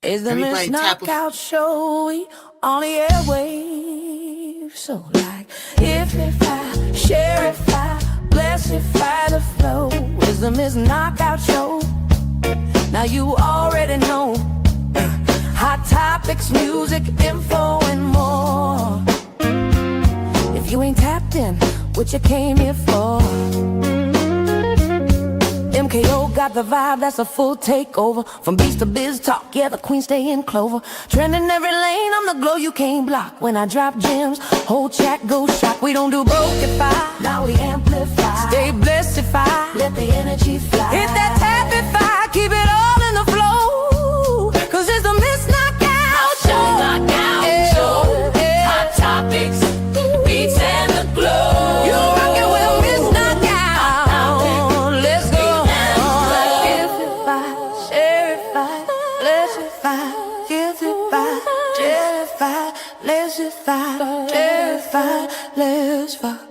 It's the Miss Knockout Show, we on the airwaves. So like, if I, share if I, bless if I the flow. It's the Miss Knockout Show. Now you already know. Hot topics, music, info, and more. If you ain't tapped in, what you came here for? MKO got the vibe, that's a full takeover. From beats to biz talk, yeah, the queen stay in clover. Trending every lane, I'm the glow you can't block. When I drop gems, whole chat goes shock. We don't do brokeify, now we amplify. Stay blessed if I let the energy fly. Hit that tapify, keep it all in the flow. Cause it's the Miss Knockout Show. Knockout Show. Hot topics, beats and the glow. You rockin' with Miss Knockout. Let's go. Let's fuck.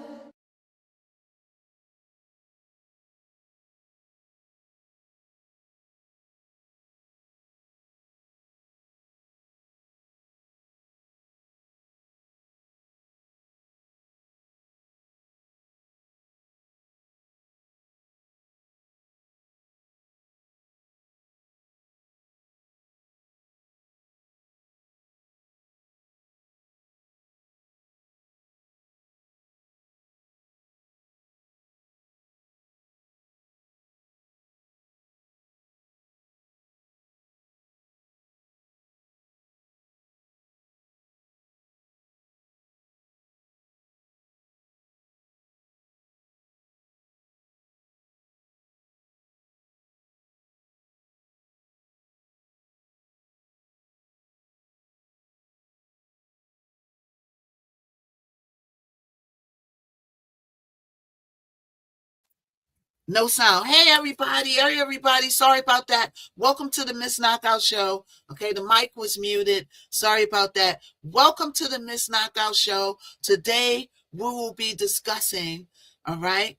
No sound. Hey, everybody. Hey, everybody. Sorry about that. Welcome to the Miss Knockout Show. Okay, the mic was muted. Sorry about that. Welcome to the Miss Knockout Show. Today, we will be discussing, all right,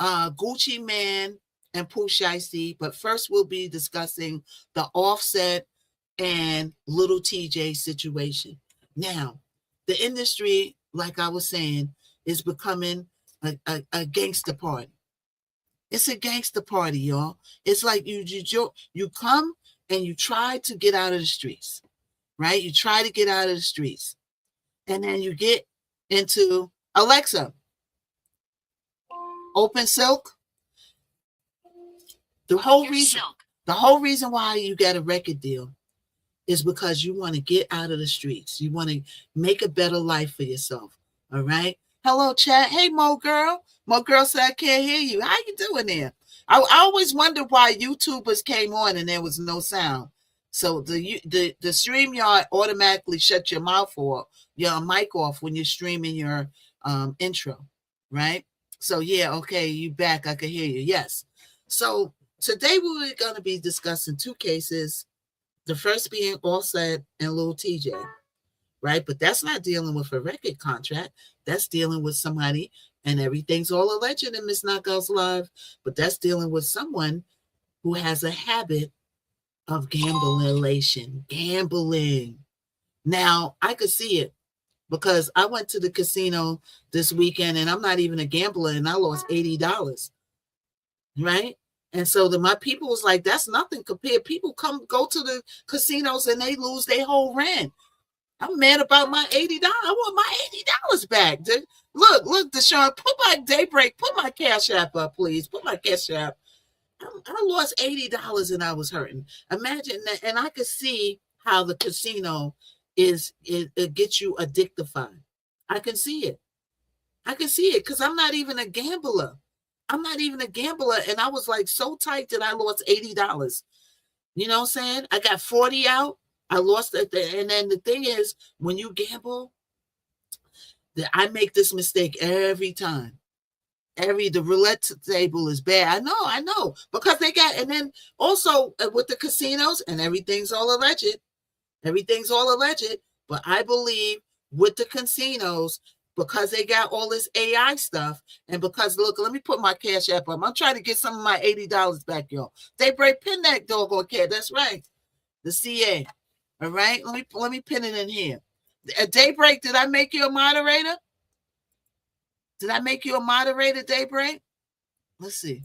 Gucci Mane and Pooh Shiesty. But first, we'll be discussing the Offset and Lil Tjay situation. Now, the industry, like I was saying, is becoming a gangster party. It's a gangster party, y'all. It's like you come and you try to get out of the streets, right? You try to get out of the streets. And then you get into Alexa, open silk. The whole reason why you got a record deal is because you want to get out of the streets. You want to make a better life for yourself. All right. Hello, chat. Hey, Mo Girl. Mo Girl said, I can't hear you. How you doing there? I always wondered why YouTubers came on and there was no sound. So the StreamYard automatically shut your mouth off, your mic off when you're streaming your intro, right? So, yeah, okay, you back. I can hear you. Yes. So today we're going to be discussing two cases. The first being Offset and Lil Tjay, right? But that's not dealing with a record contract. That's dealing with somebody, and everything's all alleged in Miss Knockout's Live, but that's dealing with someone who has a habit of gambling. Now, I could see it because I went to the casino this weekend, and I'm not even a gambler, and I lost $80, right? And so my people was like, that's nothing compared. People go to the casinos and they lose their whole rent. I'm mad about my $80. I want my $80 back. Look, Deshaun, put my Daybreak, put my Cash App up, please. Put my Cash App. I lost $80 and I was hurting. Imagine that. And I could see how the casino it gets you addictified. I can see it. Because I'm not even a gambler. And I was like so tight that I lost $80. You know what I'm saying? I got 40 out. I lost it. And then the thing is, when you gamble, I make this mistake every time. The roulette table is bad. I know. Because they got, and then also with the casinos, and everything's all alleged. But I believe with the casinos, because they got all this AI stuff, and because, look, let me put my Cash App up. I'm trying to get some of my $80 back, y'all. Daybreak, pin that doggone cat. That's right. The CA. All right, let me pin it in here. At Daybreak, did I make you a moderator? Did I make you a moderator, Daybreak? Let's see.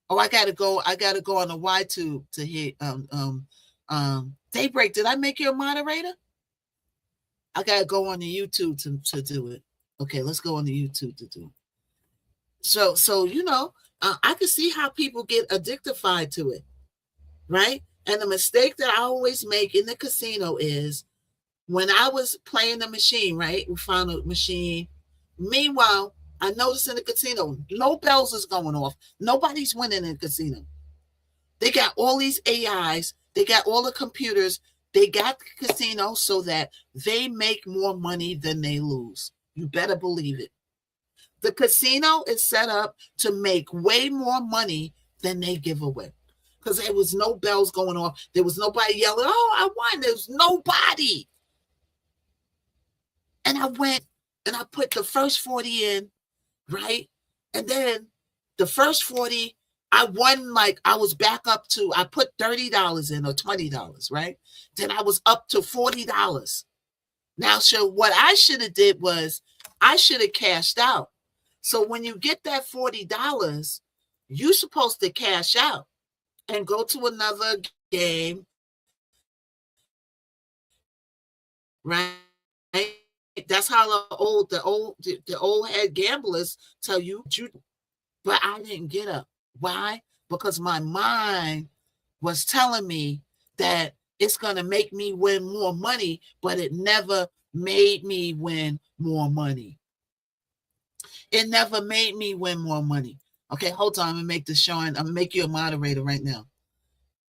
Oh, I gotta go on the YTube to hear Daybreak. Did I make you a moderator? I gotta go on the YouTube to do it. Okay, let's go on the YouTube to do it. So you know, I can see how people get addictified to it, right? And the mistake that I always make in the casino is when I was playing the machine, right? We found a machine. Meanwhile, I noticed in the casino, no bells is going off. Nobody's winning in the casino. They got all these AIs. They got all the computers. They got the casino so that they make more money than they lose. You better believe it. The casino is set up to make way more money than they give away. Because there was no bells going off. There was nobody yelling, oh, I won. There was nobody. And I went and I put the first 40 in, right? And then the first 40, I won, like I was back up to, I put $30 in or $20, right? Then I was up to $40. Now, so what I should have did was I should have cashed out. So when you get that $40, you're supposed to cash out and go to another game, right? That's how the old head gamblers tell you. But I didn't get up. Why? Because my mind was telling me that it's going to make me win more money, but it never made me win more money. It never made me win more money. Okay, hold on. I'm going to make this showing. I'm going to make you a moderator right now.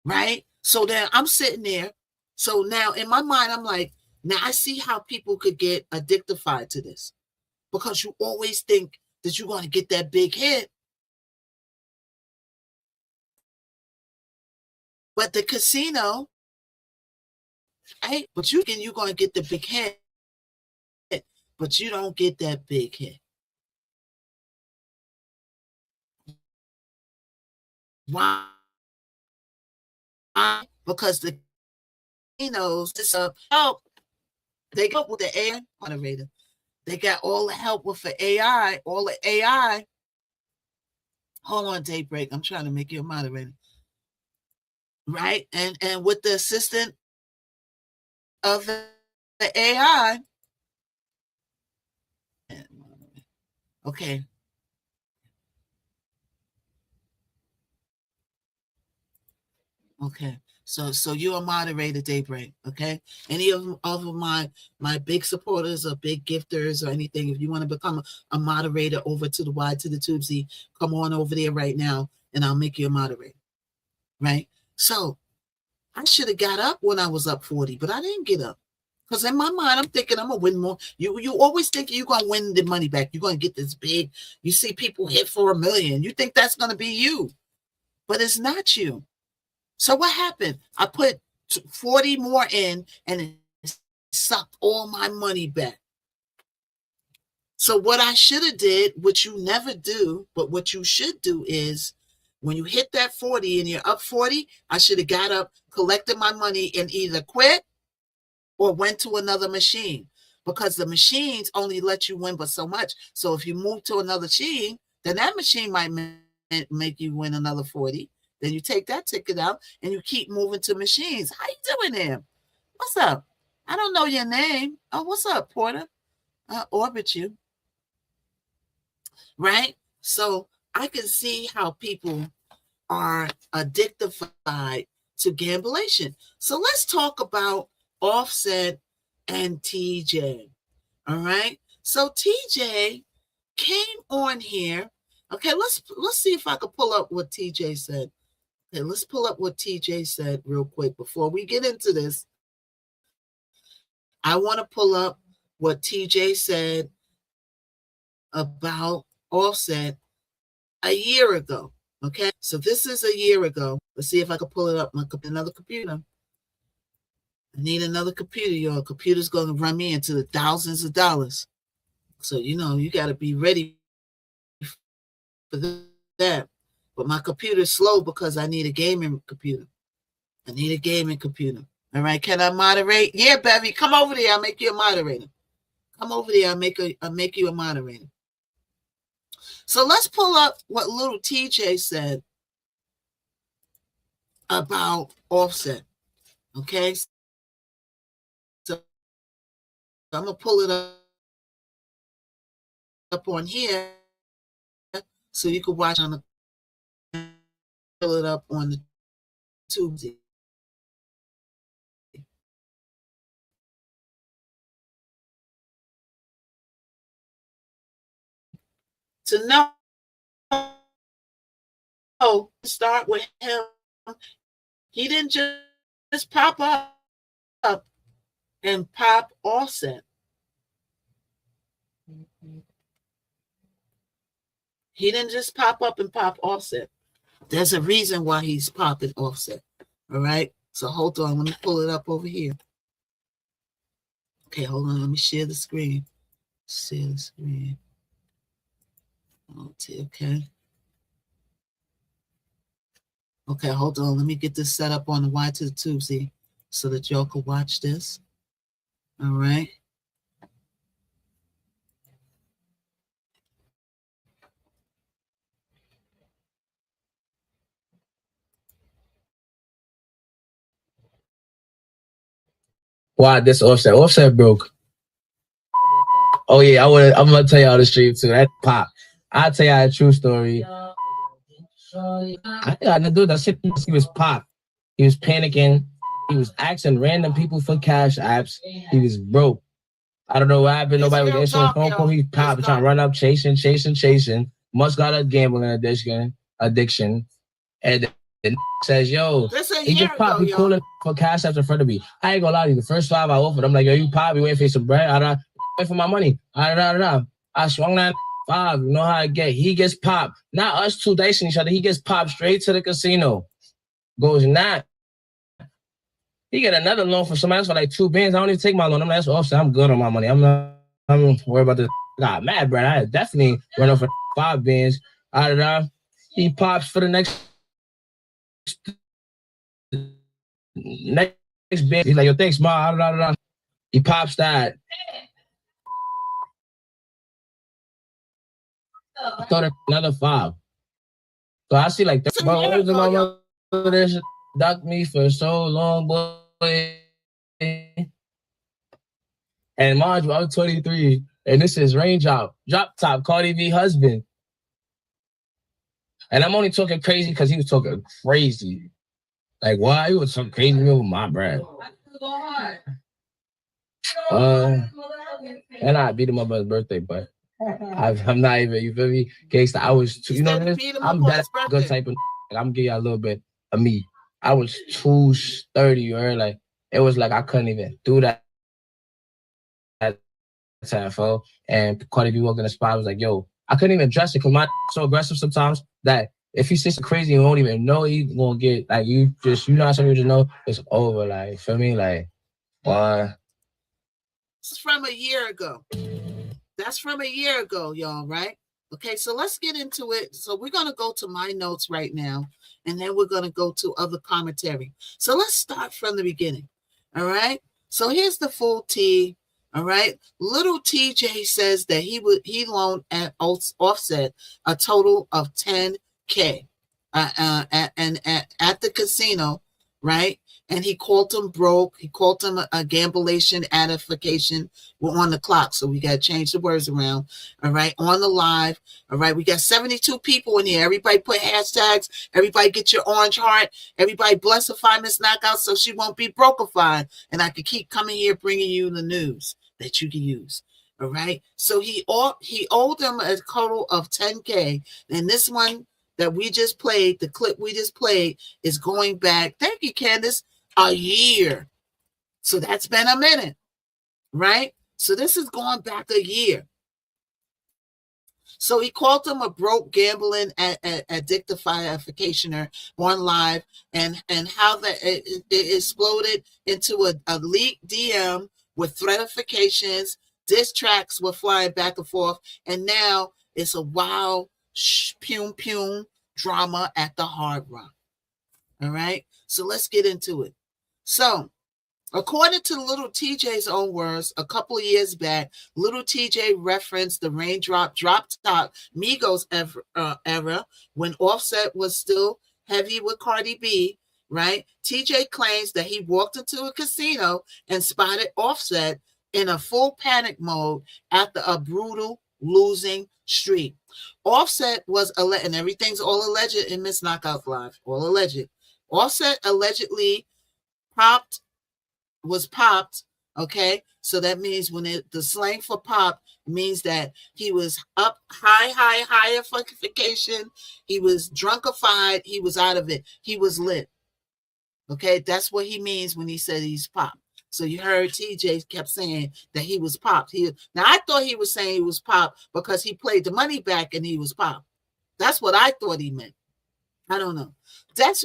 Right? So then I'm sitting there. So now in my mind, I'm like, now I see how people could get addictified to this because you always think that you're going to get that big hit. But the casino, right? But you're going to get the big hit, but you don't get that big hit. Why? Because the casinos, this help. They go with the AI moderator. They got all the help with the AI, all the AI. Hold on, Daybreak. I'm trying to make you a moderator. Right? And with the assistant of the AI. Okay. Okay. So you're a moderator, Daybreak. Okay. Any of my big supporters or big gifters or anything, if you want to become a moderator over to the Y to the Tubesy, come on over there right now and I'll make you a moderator. Right. So I should have got up when I was up 40, but I didn't get up. Because in my mind, I'm thinking I'm going to win more. You always think you're going to win the money back. You're going to get this big. You see people hit for $1 million. You think that's going to be you. But it's not you. So what happened? I put 40 more in and it sucked all my money back. So what I should have did, which you never do, but what you should do is when you hit that 40 and you're up 40, I should have got up, collected my money and either quit or went to another machine because the machines only let you win but so much. So if you move to another machine, then that machine might make you win another 40. Then you take that ticket out and you keep moving to machines. How you doing there? What's up? I don't know your name. Oh, what's up, Porter? Orbit you. Right? So I can see how people are addictified to gamblation. So let's talk about Offset and TJ. All right. So TJ came on here. Okay, let's see if I can pull up what TJ said. Okay, let's pull up what TJ said real quick before we get into this. I want to pull up what TJ said about Offset a year ago. Okay, so this is a year ago. Let's see if I can pull it up. Another computer. I need another computer. Your computer's going to run me into the thousands of dollars. So, you got to be ready for that. But my computer's slow because I need a gaming computer. All right, can I moderate? Yeah, Bevy, come over there. I'll make you a moderator. Come over there. I'll make you a moderator. So let's pull up what Lil Tjay said about Offset. Okay, so I'm gonna pull it up on here so you can watch on the pull it up on the tube. To know, start with him. He didn't just pop up and pop Offset. He didn't just pop up and pop Offset. There's a reason why he's popping Offset. All right. So hold on. Let me pull it up over here. Okay, hold on. Let me share the screen. Share the screen. Okay. Okay, hold on. Let me get this set up on the Y to the Tubesy so that y'all can watch this. All right. Why this Offset? Offset broke. Oh yeah, I'm gonna tell y'all the stream too. That pop. I'll tell y'all a true story. I got to do that shit. He was pop. He was panicking. He was asking random people for cash apps. He was broke. I don't know what happened. Nobody was answering the phone call. He popped, trying to run up, chasing. Must got a gambling addiction. And the says, yo, he just popped. He calling for cash apps in front of me. I ain't gonna lie to you. The first 5 I offered, I'm like, yo, you pop, you waiting for some bread. I wait for my money. I swung that 5. You know how I get. He gets popped. Not us two dicing each other. He gets popped straight to the casino. Goes not. He get another loan from somebody else for like 2 bands. I don't even take my loan. I'm like, that's Offset. I'm good on my money. I'm worried about this. I got mad, bro. I definitely run off for 5 bands. He pops for the next band. He's like, yo, thanks, ma. He pops that. I thought another 5. So I see like, bro, my mother ducked me for so long, boy. And mind you, I'm 23, and this is Drop Top, Cardi B husband. And I'm only talking crazy because he was talking crazy. Like, why? He was talking crazy over my bread. And I beat him up on his birthday, but I'm not even, you feel me? Gangsta, I was too, you know this? I'm that good type of, like, I'm giving you a little bit of me. I was 230, or like, it was like I couldn't even do that. And Cardi B walked in the spot. I was like, yo, I couldn't even address it because my so aggressive sometimes that if he says crazy, you won't even know he's gonna get like you know how some you just know it's over. Like, feel me? Like, why? This is from a year ago. That's from a year ago, y'all, right? Okay, so let's get into it. So we're gonna go to my notes right now, and then we're gonna go to other commentary. So let's start from the beginning. All right. So here's the full tea. All right. Lil Tjay says that he loaned at Offset a total of 10K at the casino, right? And he called him broke. He called him a gambulation edification. We're on the clock, so we got to change the words around. All right, on the live. All right, we got 72 people in here. Everybody put hashtags. Everybody get your orange heart. Everybody blessify Miss Knockout so she won't be brokified. And I can keep coming here bringing you the news that you can use. All right, so he owed him a total of 10K. And this one that we just played, the clip we just played, is going back. Thank you, Candace. A year. So that's been a minute, right? So this is going back a year. So he called him a broke gambling addictificationer on live, and how that it exploded into a leaked DM with threatifications. Diss tracks were flying back and forth, and now it's a wild pum drama at the Hard Rock. All right, so let's get into it. So According to Lil Tjay's own words, a couple of years back, Lil Tjay referenced the raindrop drop top Migos era when Offset was still heavy with Cardi B, right? TJ claims that he walked into a casino and spotted Offset in a full panic mode after a brutal losing streak. Offset was alleged, and everything's all alleged in Miss Knockout Live, all alleged. Offset allegedly was popped. Okay, so that means when the slang for pop means that he was up higher funkification, he was drunkified, he was out of it, he was lit. Okay, that's what he means when he said he's popped. So you heard TJ kept saying that he was popped. Now I thought he was saying he was popped because he played the money back and he was popped. That's what I thought he meant. I don't know.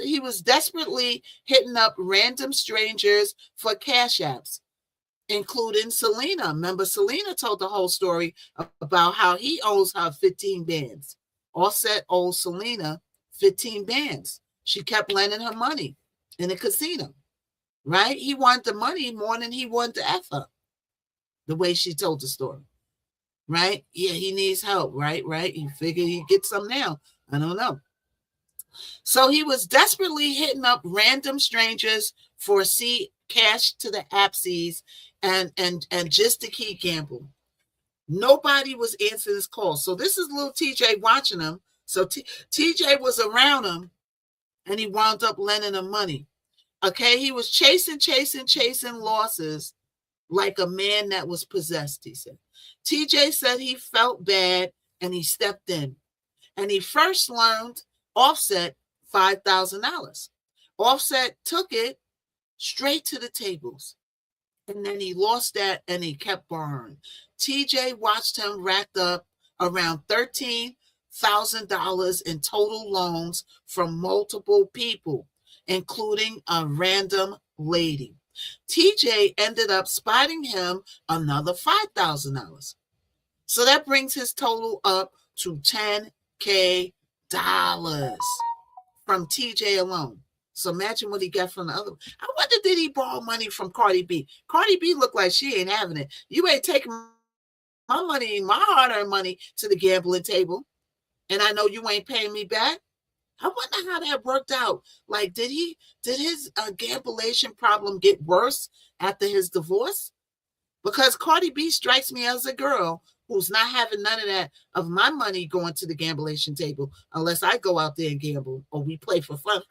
He was desperately hitting up random strangers for cash apps, including Selena. Remember, Selena told the whole story about how he owes her 15 bands. Offset owes Selena 15 bands. She kept lending her money in a casino, right? He wanted the money more than he wanted to F her, the way she told the story, right? Yeah, he needs help, right? You figure he'd get some now. I don't know. So he was desperately hitting up random strangers for cash to the appsies and just to keep gambling. Nobody was answering his call. So this is Lil Tjay watching him. So TJ was around him and he wound up lending him money. Okay, he was chasing losses like a man that was possessed, he said. TJ said he felt bad and he stepped in. And he first loaned Offset $5,000. Offset took it straight to the tables. And then he lost that and he kept borrowing. TJ watched him racked up around $13,000 in total loans from multiple people, including a random lady. TJ ended up spotting him another $5,000. So that brings his total up to $10K from TJ alone. So imagine what he got from the other. I wonder, did he borrow money from Cardi B? Cardi B looked like she ain't having it. You ain't taking my money, my hard-earned money, to the gambling table, and I know you ain't paying me back. I wonder how that worked out. Like, did his gambulation problem get worse after his divorce? Because Cardi B strikes me as a girl who's not having none of that, of my money going to the gambulation table, unless I go out there and gamble or we play for fun.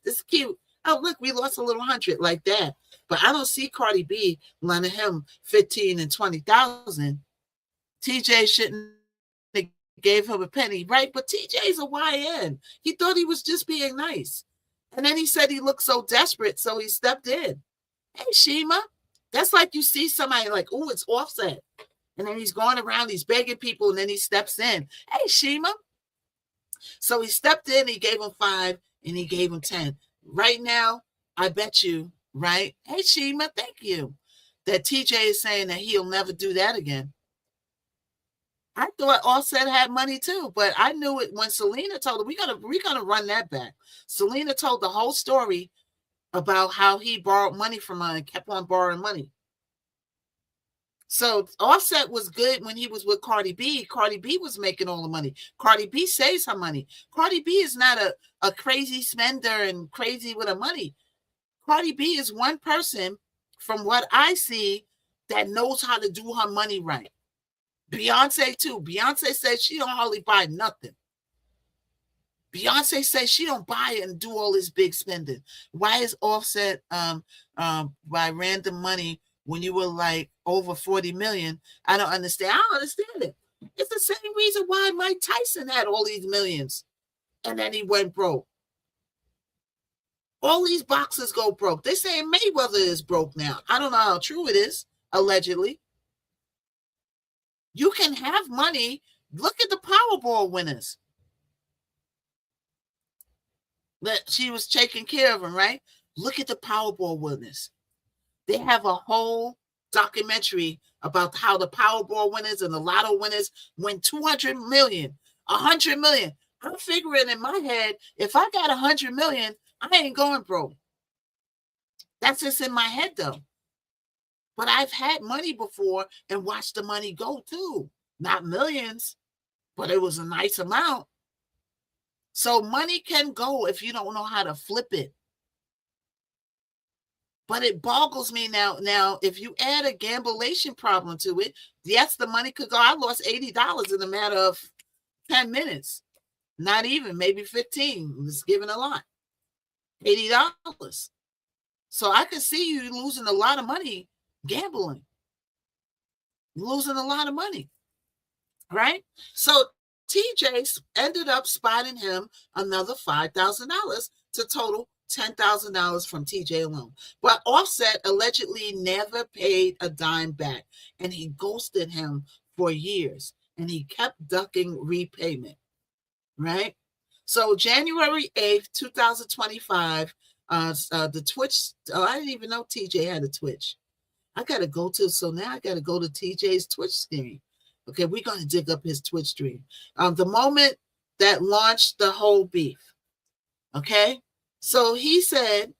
This is cute. Oh, look, we lost a little $100 like that. But I don't see Cardi B lending him 15 and 20,000. TJ shouldn't have gave him a penny, right? But TJ's a YN. He thought he was just being nice. And then he said he looked so desperate, so he stepped in. Hey, Shima. That's like you see somebody like, oh, it's Offset. And then he's going around, he's begging people, and then he steps in. Hey, Shima. So he stepped in, he gave him 5, and he gave him 10. Right now, I bet you, right? Hey, Shima, thank you. That TJ is saying that he'll never do that again. I thought Offset had money too, but I knew it when Selena told him, we're gonna run that back. Selena told the whole story about how he borrowed money from her and kept on borrowing money. So Offset was good when he was with Cardi B. Cardi B was making all the money. Cardi B saves her money. Cardi B is not a crazy spender and crazy with her money. Cardi B is one person, from what I see, that knows how to do her money right. Beyonce too. Beyonce says she don't hardly buy nothing. Beyonce says she don't buy it and do all this big spending. Why is Offset by random money when you were like over 40 million? I don't understand. I don't understand it. It's the same reason why Mike Tyson had all these millions and then he went broke. All these boxers go broke. They're saying Mayweather is broke now. I don't know how true it is, allegedly. You can have money. Look at the Powerball winners. That she was taking care of them, right? Look at the Powerball winners. They have a whole documentary about how the Powerball winners and the Lotto winners win 200 million, 100 million. I'm figuring in my head, if I got 100 million, I ain't going broke. That's just in my head, though. But I've had money before and watched the money go too. Not millions, but it was a nice amount. So money can go if you don't know how to flip it. But it boggles me now. Now, if you add a gamblation problem to it, yes, the money could go. I lost $80 in a matter of 10 minutes. Not even, maybe 15. It's giving a lot. $80. So I could see you losing a lot of money gambling. Losing a lot of money. Right? So TJ ended up spotting him another $5,000 to total $10,000 from TJ alone. But Offset allegedly never paid a dime back, and he ghosted him for years, and he kept ducking repayment, right? So January 8th, 2025, the Twitch, I didn't even know TJ had a Twitch. I got to go to, so now I got to go to TJ's Twitch stream. Okay, we're going to dig up his Twitch stream. The moment that launched the whole beef. Okay, so he said,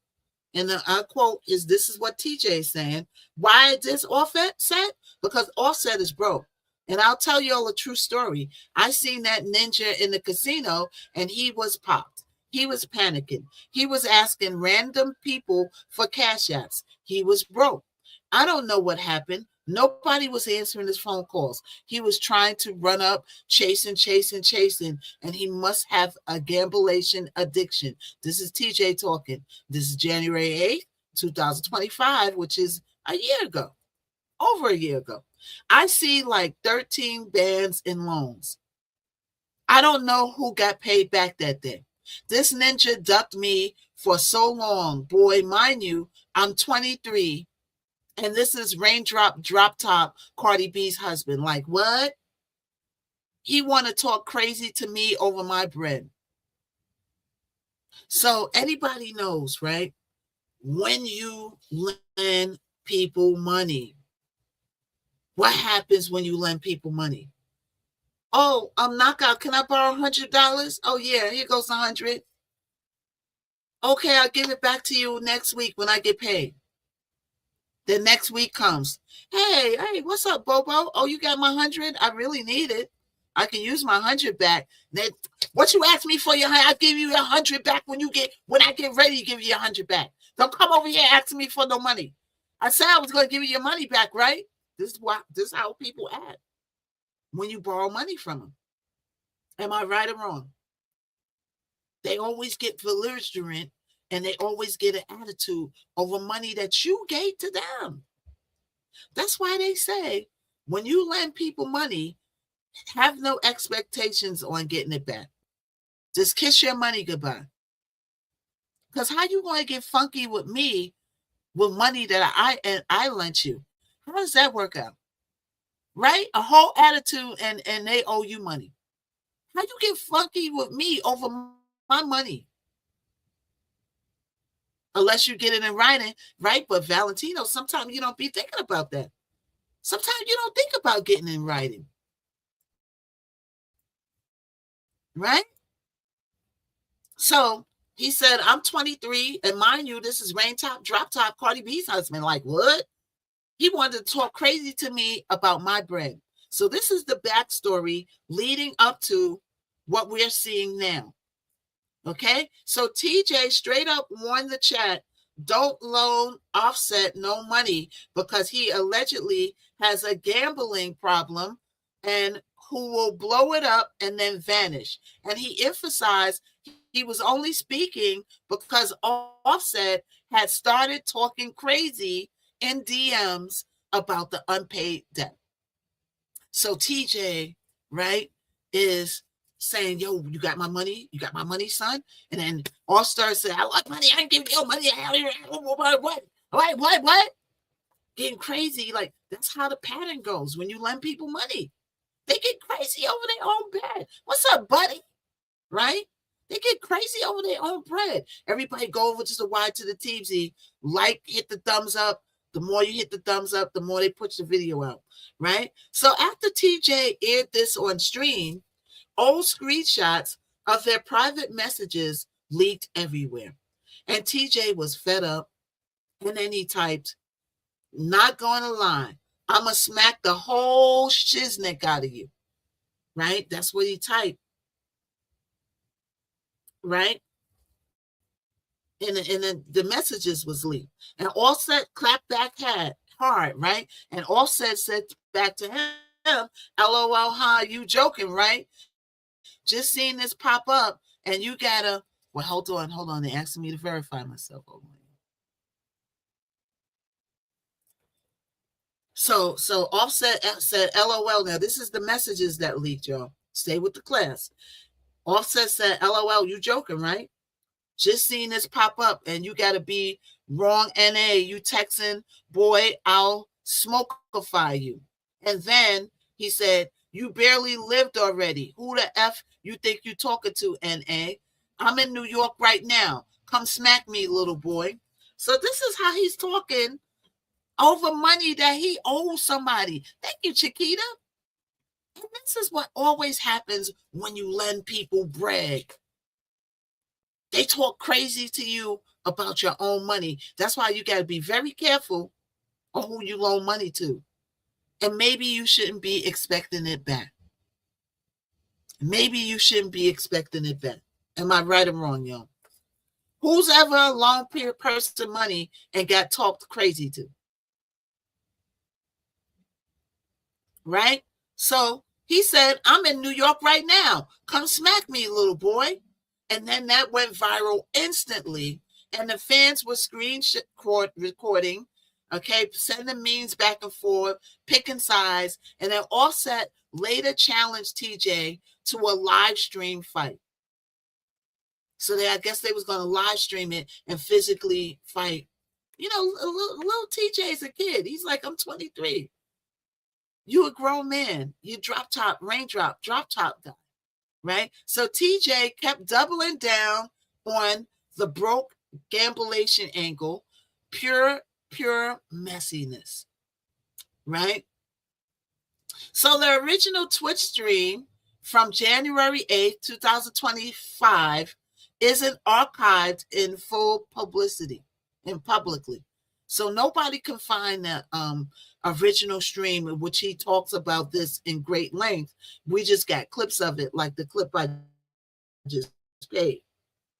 and I quote, this is what TJ is saying. Why this Offset? Because Offset is broke. And I'll tell you all a true story. I seen that ninja in the casino and he was popped. He was panicking. He was asking random people for cash apps. He was broke. I don't know what happened. Nobody was answering his phone calls. He was trying to run up, chasing, and he must have a gamblation addiction. This is TJ talking. This is January 8th, 2025, which is a year ago, over a year ago. I see like 13 bans in loans. I don't know who got paid back that day. This ninja ducked me for so long. Boy, mind you, I'm 23. And this is Raindrop Drop Top, Cardi B's husband. Like, what? He want to talk crazy to me over my bread. So anybody knows, right? When you lend people money, what happens when you lend people money? Oh, I'm knockout. Can I borrow $100? Oh, yeah, here goes $100. Okay, I'll give it back to you next week when I get paid. The next week comes. Hey, what's up, Bobo? Oh, you got my 100? I really need it. I can use my 100 back. Then, what you asked me for your 100? I'll give you 100 back when I get ready to give you 100 back. Don't come over here asking me for no money. I said I was going to give you your money back, right? This is how people act when you borrow money from them. Am I right or wrong? They always get belligerent. And they always get an attitude over money that you gave to them. That's why they say, when you lend people money, have no expectations on getting it back. Just kiss your money goodbye. Because how you going to get funky with me with money that I lent you? How does that work out? Right? A whole attitude and they owe you money. How you get funky with me over my money? Unless you get it in writing, right? But Valentino, sometimes you don't be thinking about that. Sometimes you don't think about getting in writing. Right? So he said, I'm 23, and mind you, this is Drop Top, Cardi B's husband. Like, what? He wanted to talk crazy to me about my bread. So this is the backstory leading up to what we're seeing now. Okay, so TJ straight up warned the chat, don't loan Offset no money because he allegedly has a gambling problem and who will blow it up and then vanish. And he emphasized he was only speaking because Offset had started talking crazy in DMs about the unpaid debt. So TJ, right, is saying, yo, you got my money? You got my money, son? And then All-Star said, I like money. I ain't giving you money. What? Getting crazy. Like, that's how the pattern goes when you lend people money. They get crazy over their own bread. What's up, buddy? Right? They get crazy over their own bread. Everybody go over to the Y to the TZ. Like, hit the thumbs up. The more you hit the thumbs up, the more they push the video out. Right? So after TJ aired this on stream, old screenshots of their private messages leaked everywhere. And TJ was fed up. And then he typed, Not going to lie. I'm going to smack the whole shiznick out of you. Right? That's what he typed. Right? And the messages was leaked. And Offset clapped back hard, right? And Offset said back to him, LOL, huh? You joking, right? Just seeing this pop up, and you gotta, well, hold on. They're asking me to verify myself. Hold on. So Offset said, LOL. Now, this is the messages that leaked, y'all. Stay with the class. Offset said, LOL, you joking, right? Just seeing this pop up, and you got to be wrong, NA. You texting, boy, I'll smokify you. And then he said, you barely lived already. Who the F you think you talking to, NA? I'm in New York right now. Come smack me, little boy. So this is how he's talking over money that he owes somebody. Thank you, Chiquita. And this is what always happens when you lend people bread. They talk crazy to you about your own money. That's why you got to be very careful on who you loan money to. And maybe you shouldn't be expecting it back. Maybe you shouldn't be expecting it back. Am I right or wrong, y'all? Who's ever loaned a person money and got talked crazy to? Right? So he said, I'm in New York right now. Come smack me, little boy. And then that went viral instantly. And the fans were screen recording, okay, sending memes back and forth, picking sides. And then Offset later challenged TJ to a live stream fight. So I guess they was going to live stream it and physically fight. You know, little TJ's a kid. He's like, I'm 23. You a grown man. You drop top guy. Right? So TJ kept doubling down on the broke gamblation angle, pure messiness. Right? So the original Twitch stream from January 8th, 2025 isn't archived in full publicity and publicly. So nobody can find that original stream in which he talks about this in great length. We just got clips of it, like the clip I just played,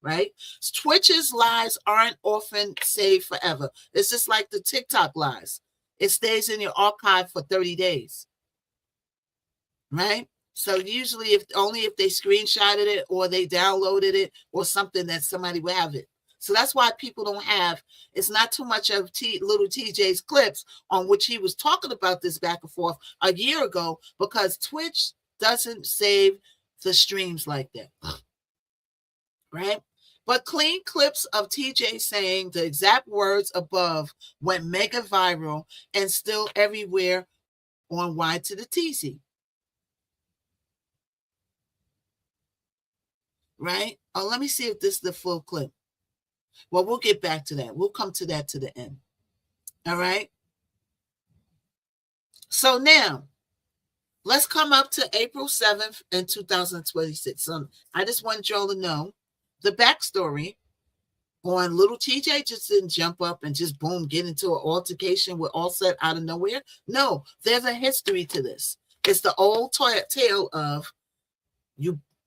right? Twitch's lives aren't often saved forever. It's just like the TikTok lives. It stays in your archive for 30 days, right? So usually if they screenshotted it or they downloaded it or something, that somebody would have it. So that's why people don't have, it's not too much of little TJ's clips on which he was talking about this back and forth a year ago, because Twitch doesn't save the streams like that. Right? But clean clips of TJ saying the exact words above went mega viral and still everywhere on Y to the TC. Right? Oh, let me see if this is the full clip. Well, we'll get back to that. We'll come to that to the end. All right. So now, let's come up to April 7th in 2026. So I just want y'all to know the backstory on little TJ just didn't jump up and just boom, get into an altercation with Offset out of nowhere. No, there's a history to this. It's the old tale of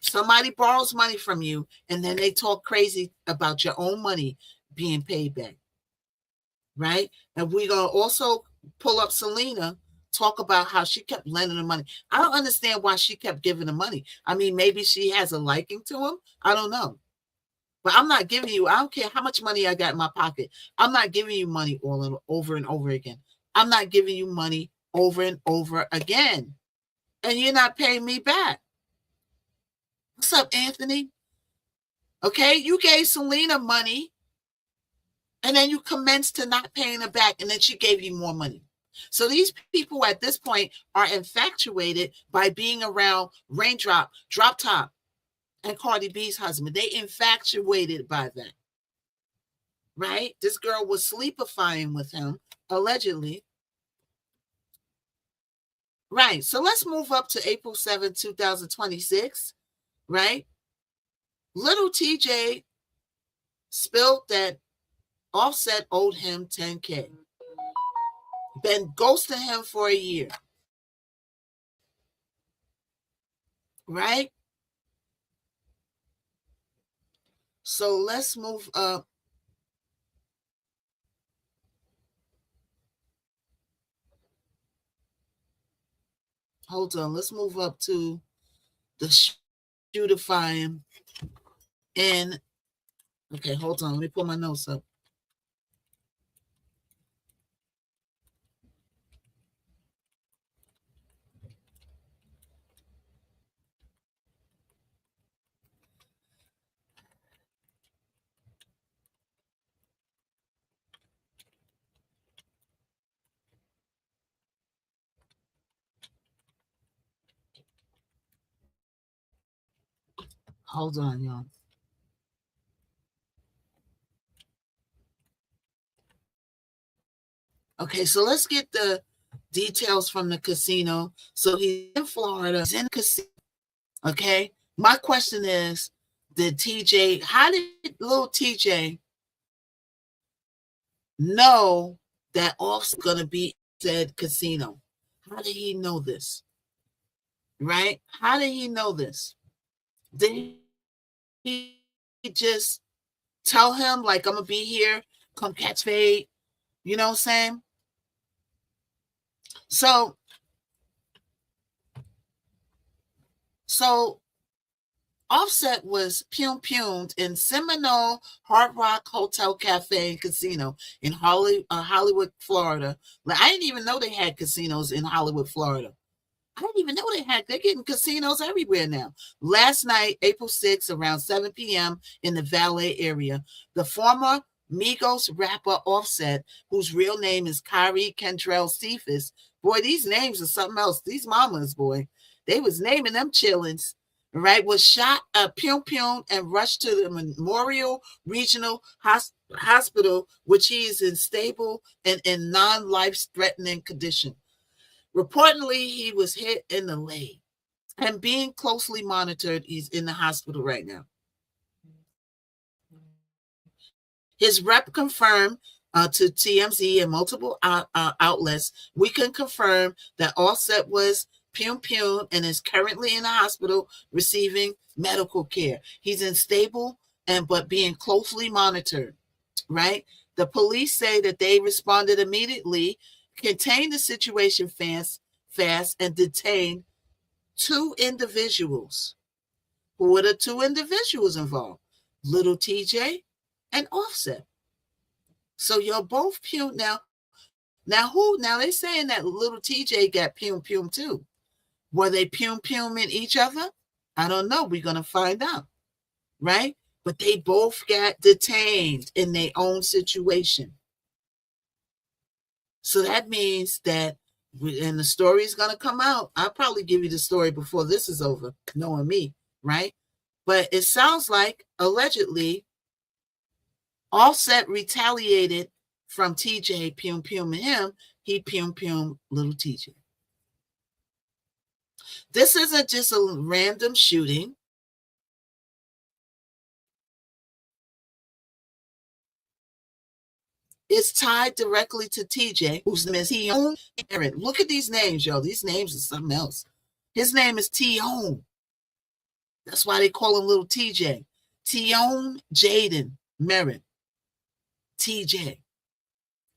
somebody borrows money from you, and then they talk crazy about your own money being paid back, right? And we're going to also pull up Selena, talk about how she kept lending him money. I don't understand why she kept giving him money. I mean, maybe she has a liking to him. I don't know. But I'm not giving you, I don't care how much money I got in my pocket. I'm not giving you money over and over again. I'm not giving you money over and over again. And you're not paying me back. What's up, Anthony? Okay, you gave Selena money, and then you commenced to not paying her back, and then she gave you more money. So these people at this point are infatuated by being around Raindrop, Drop Top, and Cardi B's husband. They infatuated by that, right? This girl was sleepifying with him, allegedly. Right, so let's move up to April 7th, 2026. Right? Little TJ spilled that Offset owed him $10K. been ghosting him for a year. Right? So let's move up. Hold on. Let's move up to the shootifying. And okay, hold on. Let me pull my notes up. Hold on, y'all. Okay, so let's get the details from the casino. So he's in Florida. He's in the casino. Okay. My question is, how did Lil Tjay know that Off's going to be said casino? How did he know this? Right? How did he know this? Did he just tell him, like, I'm going to be here, come catch fade? You know what I'm saying? So Offset was pumed in Seminole Hard Rock Hotel Cafe and Casino in Hollywood, Florida. Like, I didn't even know they had casinos in Hollywood, Florida. I didn't even know they're getting casinos everywhere now. Last night, April 6th, around 7 p.m. in the Valet area, the former Migos rapper Offset, whose real name is Kyrie Kendrell Cephas. Boy, these names are something else. These mamas, boy, they was naming them chillins. Right, was shot at Pyongyang and rushed to the Memorial Regional Hospital, which he is in stable and in non-life-threatening condition. Reportedly, he was hit in the leg and being closely monitored. He's in the hospital right now. His rep confirmed to TMZ and multiple outlets, we can confirm that Offset was Pyongyang and is currently in the hospital receiving medical care. He's in stable but being closely monitored, right? The police say that they responded immediately, contained the situation fast, and detained 2 individuals. Who were the 2 individuals involved? Lil Tjay and Offset. So you're both Pyongyang now. Now they're saying that Lil Tjay got Pyongyang too. Were they Pyongyang each other? I don't know. We're going to find out, right? But they both got detained in their own situation. So that means that, and the story is going to come out. I'll probably give you the story before this is over, knowing me, right? But it sounds like, allegedly, Offset retaliated from Tjay Pyongyang him. He Pyongyang Lil Tjay. This isn't just a random shooting. It's tied directly to Tjay, whose name is Tion. Look at these names, yo. These names are something else. His name is Tion. That's why they call him Lil Tjay. Tion Jaden Merritt. Tjay.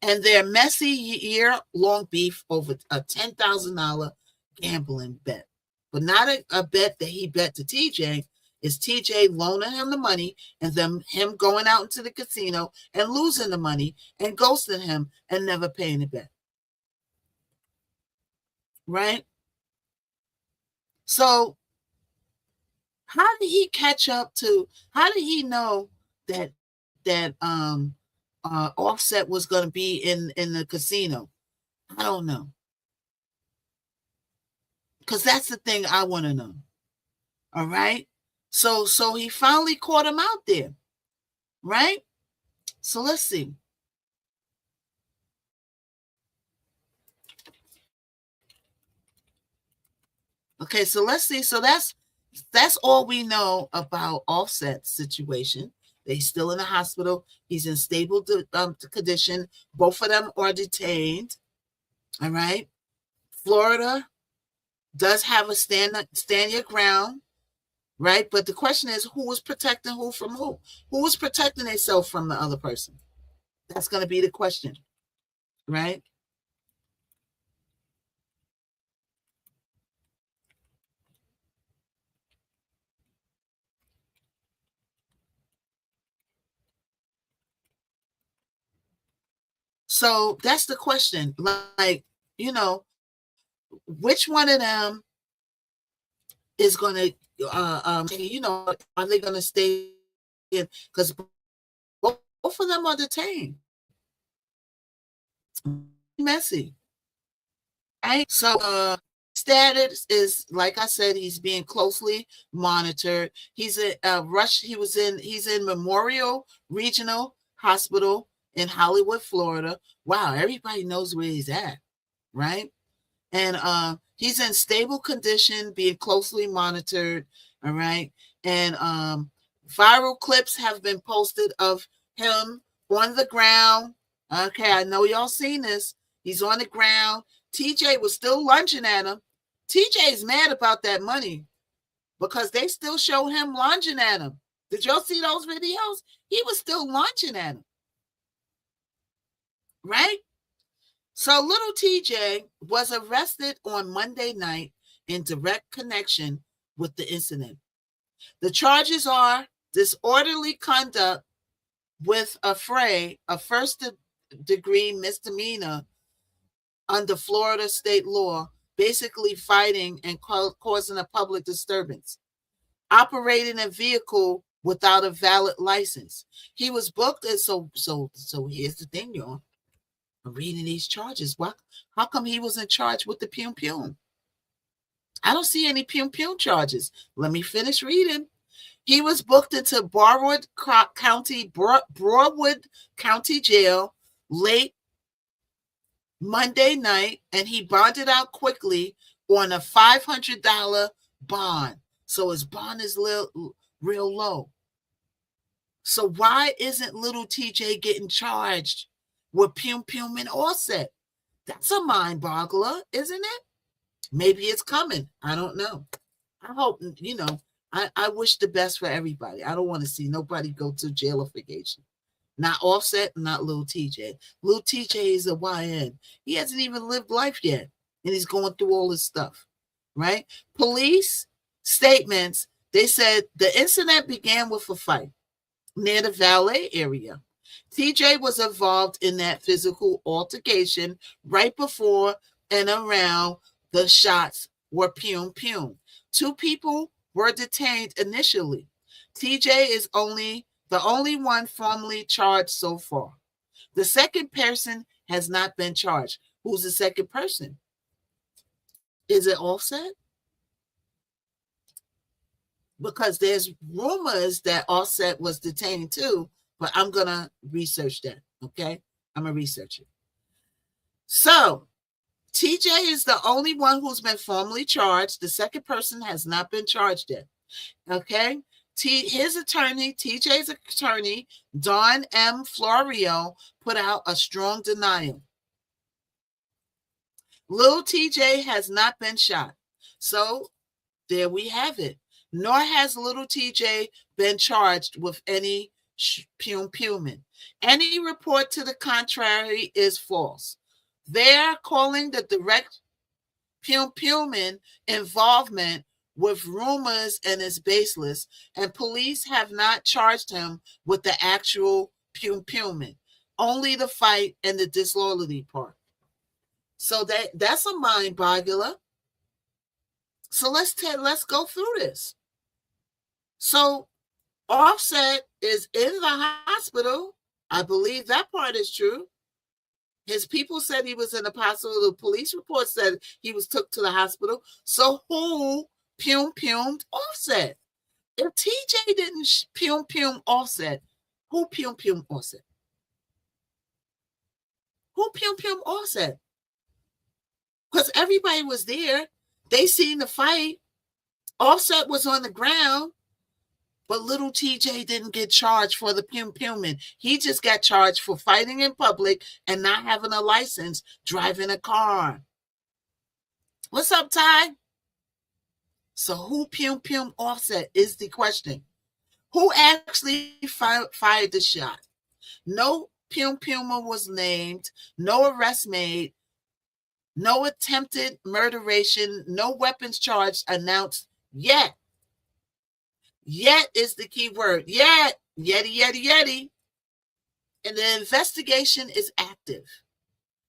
And their messy year-long beef over a $10,000 gambling bet. But not a bet that he bet to Tjay. Is Tjay loaning him the money and then him going out into the casino and losing the money and ghosting him and never paying it back. Right? So how did he catch up to, how did he know that Offset was going to be in the casino? I don't know. Because that's the thing I want to know. All right? So he finally caught him out there. Right? So let's see. Okay, so let's see. So that's all we know about Offset's situation. They're still in the hospital. He's in stable condition. Both of them are detained. All right. Florida does have a stand your ground, right? But the question is, who is protecting who from who? Who is protecting themselves from the other person? That's going to be the question, right? So that's the question. Like, you know, which one of them is going to, are they going to stay in? Because both of them are detained. Messy. Right? So status is, like I said, he's being closely monitored. He's he's in Memorial Regional Hospital in Hollywood, Florida. Wow, everybody knows where he's at, right? And he's in stable condition, being closely monitored. All right. And viral clips have been posted of him on the ground. Okay, I know y'all seen this. He's on the ground. TJ was still lunging at him. TJ's mad about that money because they still show him lunging at him. Did y'all see those videos? He was still launching at him. Right? So little TJ was arrested on Monday night in direct connection with the incident. The charges are disorderly conduct with a first-degree misdemeanor under Florida state law, basically fighting and causing a public disturbance, operating a vehicle without a valid license. He was booked, and so here's the thing, y'all. I'm reading these charges. How come he was in charge with the Pum Pum? I don't see any Pum Pum charges. Let me finish reading. He was booked into Broward County Jail late Monday night, and he bonded out quickly on a $500 bond. So his bond is real low. So why isn't little TJ getting charged with Pum Pum and Offset? That's a mind boggler, isn't it? Maybe it's coming. I don't know. I hope, I wish the best for everybody. I don't want to see nobody go to jailification. Not Offset, not Lil TJ. Lil TJ is a YN. He hasn't even lived life yet, and he's going through all this stuff, right? Police statements, they said the incident began with a fight near the valet area. TJ was involved in that physical altercation right before and around the shots were Pum Pum. 2 people were detained initially. TJ is the only one formally charged so far. The second person has not been charged. Who's the second person? Is it Offset? Because there's rumors that Offset was detained too, but I'm going to research that, okay? I'm going to research it. So, TJ is the only one who's been formally charged. The second person has not been charged yet, okay? His attorney, TJ's attorney, Don M. Florio, put out a strong denial. Lil TJ has not been shot. So there we have it. Nor has little TJ been charged with any Pum Pumin. Any report to the contrary is false. They're calling the direct Pum Pumin involvement with rumors and is baseless, and police have not charged him with the actual Pum Pumin, only the fight and the disloyalty part. So that's a mind boggler. So let's go through this. So Offset is in the hospital. I believe that part is true. His people said he was in the hospital. The police report said he was took to the hospital. So who Pum Pum Offset? If TJ didn't Pum Pum Offset, who Pum Pum Offset? Who Pum Pum Offset? Because everybody was there. They seen the fight. Offset was on the ground. But Lil Tjay didn't get charged for the pum-pumming. He just got charged for fighting in public and not having a license, driving a car. What's up, Ty? So who pum-pum Offset is the question. Who actually fired the shot? No pum-pummer was named, no arrest made, no attempted murderation, no weapons charge announced yet. Yet is the key word. Yet. Yeti. And the investigation is active.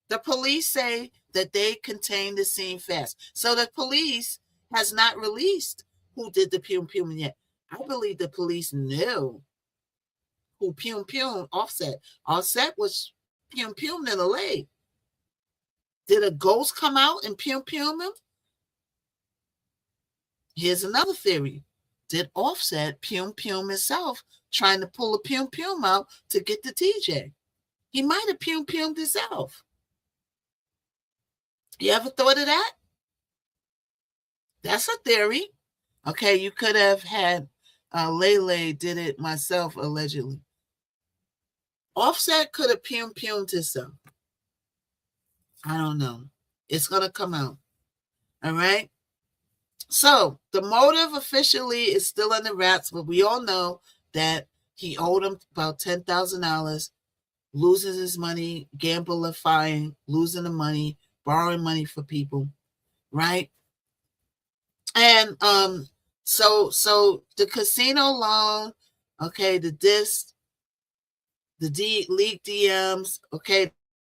The police say that they contained the scene fast. So the police has not released who did the pum-pumming yet. I believe the police knew who pum-pum Offset. Offset was pum-pummed in LA. Did a ghost come out and pum-pum him? Here's another theory. Did Offset pum-pum himself, trying to pull a pum-pum out to get the TJ? He might have pum-pummed himself. You ever thought of that? That's a theory. Okay, you could have had Lele did it myself, allegedly. Offset could have pum-pummed himself. I don't know. It's going to come out. All right? So, the motive officially is still in the wraps, but we all know that he owed him about $10,000, loses his money, gamblifying, losing the money, borrowing money for people, right? And so the casino loan, okay, the disc, the leaked DMs, okay,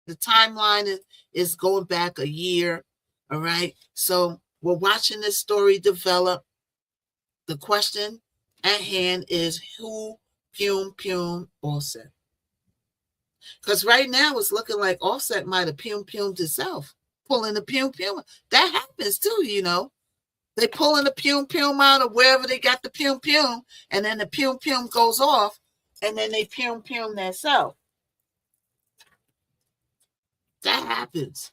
the timeline is going back a year, all right? So we're watching this story develop. The question at hand is who pum-pum Offset? Because right now it's looking like Offset might have pum-pummed himself, pulling the pum-pum. That happens too, you know. They pulling the pum-pum out of wherever they got the pum-pum, and then the pum-pum goes off, and then they pum-pum themselves. That happens.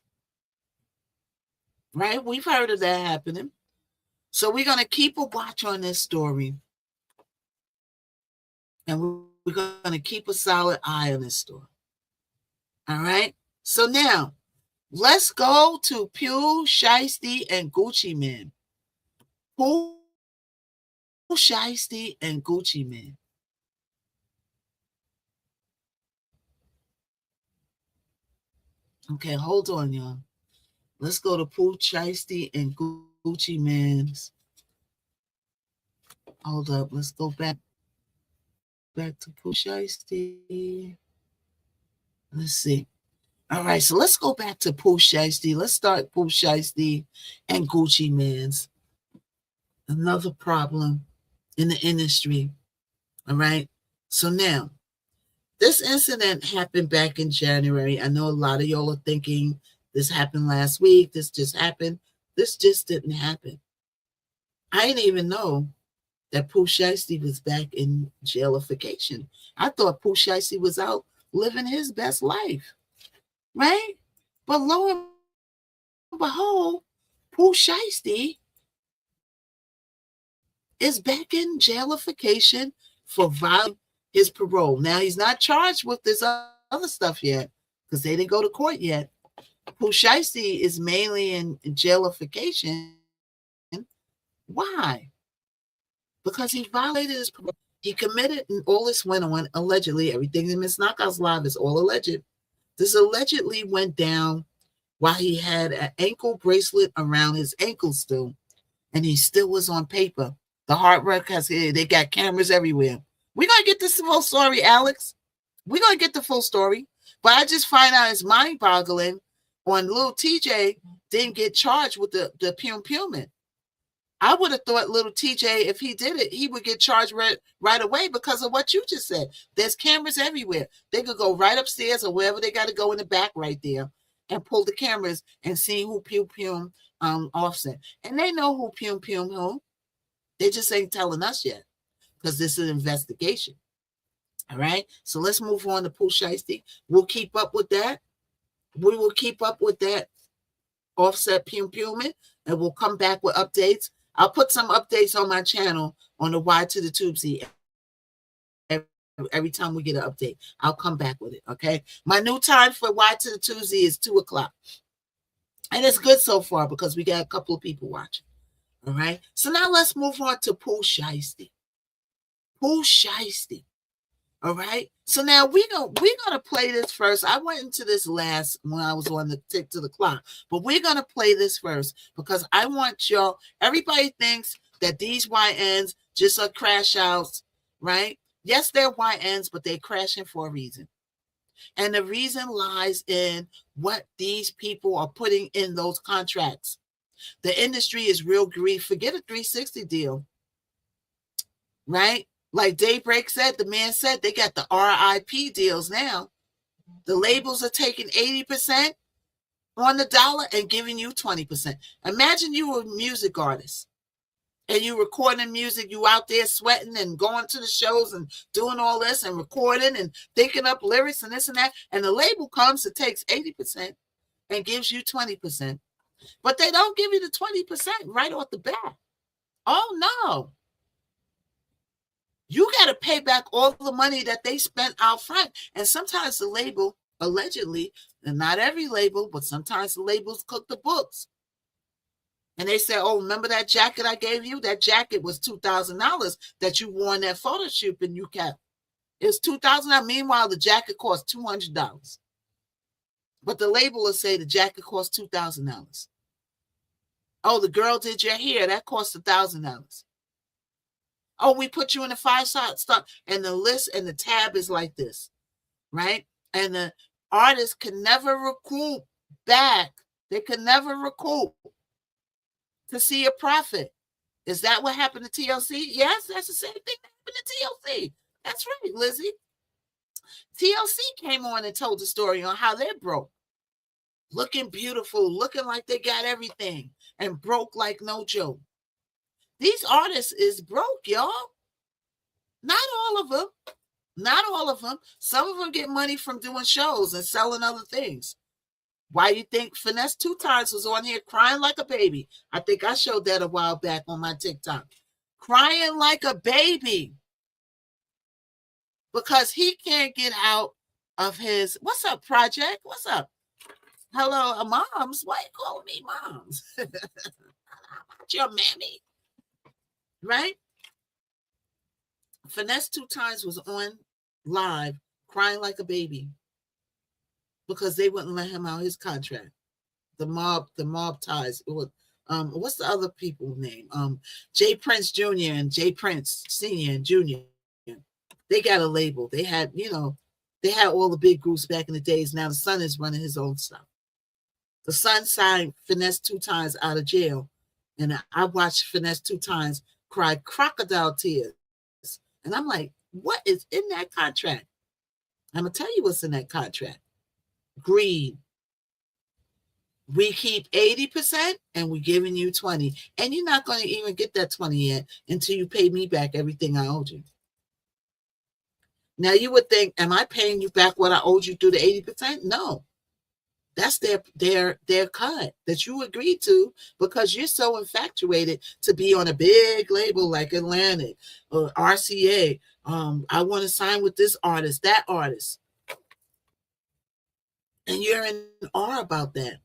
Right? We've heard of that happening. So we're going to keep a watch on this story. And we're going to keep a solid eye on this story. All right? So now, let's go to Pooh Shiesty and Gucci Mane. Pooh Shiesty and Gucci Mane. Okay, hold on, y'all. Let's go to Pooh Shiesty and Gucci Mane's. Hold up. Let's go back to Pooh Shiesty. Let's see. All right, so let's go back to Pooh Shiesty. Let's start Pooh Shiesty and Gucci Mane's. Another problem in the industry. All right. So now, this incident happened back in January. I know a lot of y'all are thinking this happened last week. This just happened. This just didn't happen. I didn't even know that Pooh Shiesty was back in jailification. I thought Pooh Shiesty was out living his best life, right? But lo and behold, Pooh Shiesty is back in jailification for violating his parole. Now, he's not charged with this other stuff yet because they didn't go to court yet. Pooh Shiesty is mainly in jailification. Why? Because he violated his parole. He committed, and all this went on, allegedly. Everything in Miss Knockout's live is all alleged. This allegedly went down while he had an ankle bracelet around his ankle still, and he still was on paper. The hard work has here. They got cameras everywhere. We're going to get this full story, Alex. We're going to get the full story. But I just find out it's mind-boggling when Lil Tjay didn't get charged with the pum-pumming. I would have thought Lil Tjay, if he did it, he would get charged right away because of what you just said. There's cameras everywhere. They could go right upstairs or wherever they got to go in the back right there and pull the cameras and see who pum-pum Offset. And they know who pum-pum who. They just ain't telling us yet because this is an investigation. All right. So let's move on to Pooh Shiesty. We'll keep up with that. We will keep up with that Offset pum-pumming, and we'll come back with updates. I'll put some updates on my channel on the Y to the Tubesy every time we get an update. I'll come back with it, okay? My new time for Y to the Tuesday is 2 o'clock. And it's good so far because we got a couple of people watching, all right? So now let's move on to Pooh Shiesty. Pooh Shiesty, all right? So now we're gonna play this first. I went into this last when I was on the tick to the clock, but we're gonna play this first because I want y'all. Everybody thinks that these YNs just are crash outs, right? Yes, they're YNs, but they're crashing for a reason. And the reason lies in what these people are putting in those contracts. The industry is real greedy. Forget a 360 deal, right? Like Daybreak said, the man said they got the RIP deals now. The labels are taking 80% on the dollar and giving you 20%. Imagine you were a music artist and you recording music, you out there sweating and going to the shows and doing all this and recording and thinking up lyrics and this and that. And the label comes and takes 80% and gives you 20%. But they don't give you the 20% right off the bat. Oh, no. You got to pay back all the money that they spent out front. And sometimes the label, allegedly, and not every label, but sometimes the labels cook the books. And they say, oh, remember that jacket I gave you? That jacket was $2,000 that you wore in that photo shoot and you kept. It was $2,000. Meanwhile, the jacket cost $200. But the label will say the jacket cost $2,000. Oh, the girl did your hair. That cost $1,000. Oh, we put you in a 5-star stuff. And the list and the tab is like this, right? And the artist can never recoup back. They can never recoup to see a profit. Is that what happened to TLC? Yes, that's the same thing that happened to TLC. That's right, Lizzie. TLC came on and told the story on how they're broke. Looking beautiful, looking like they got everything, and broke like no joke. These artists is broke, y'all. Not all of them. Not all of them. Some of them get money from doing shows and selling other things. Why you think Finesse 2 Times was on here crying like a baby? I think I showed that a while back on my TikTok. Crying like a baby. Because he can't get out of his, what's up, project? What's up? Hello, moms. Why you calling me moms? I'm not your mammy. Right? Finesse 2 Times was on live crying like a baby because they wouldn't let him out his contract. The mob ties. It was, what's the other people's name? Jay Prince Jr. and Jay Prince Sr. and Jr. They got a label. They had, they had all the big groups back in the days. Now the son is running his own stuff. The son signed Finesse 2 Times out of jail. And I watched Finesse 2 Times cry crocodile tears. And I'm like, what is in that contract? I'm going to tell you what's in that contract. Greed. We keep 80% and we're giving you 20. And you're not going to even get that 20 yet until you pay me back everything I owed you. Now you would think, am I paying you back what I owed you through the 80%? No. That's their cut that you agreed to because you're so infatuated to be on a big label like Atlantic or RCA. I want to sign with this artist, that artist. And you're in awe about that.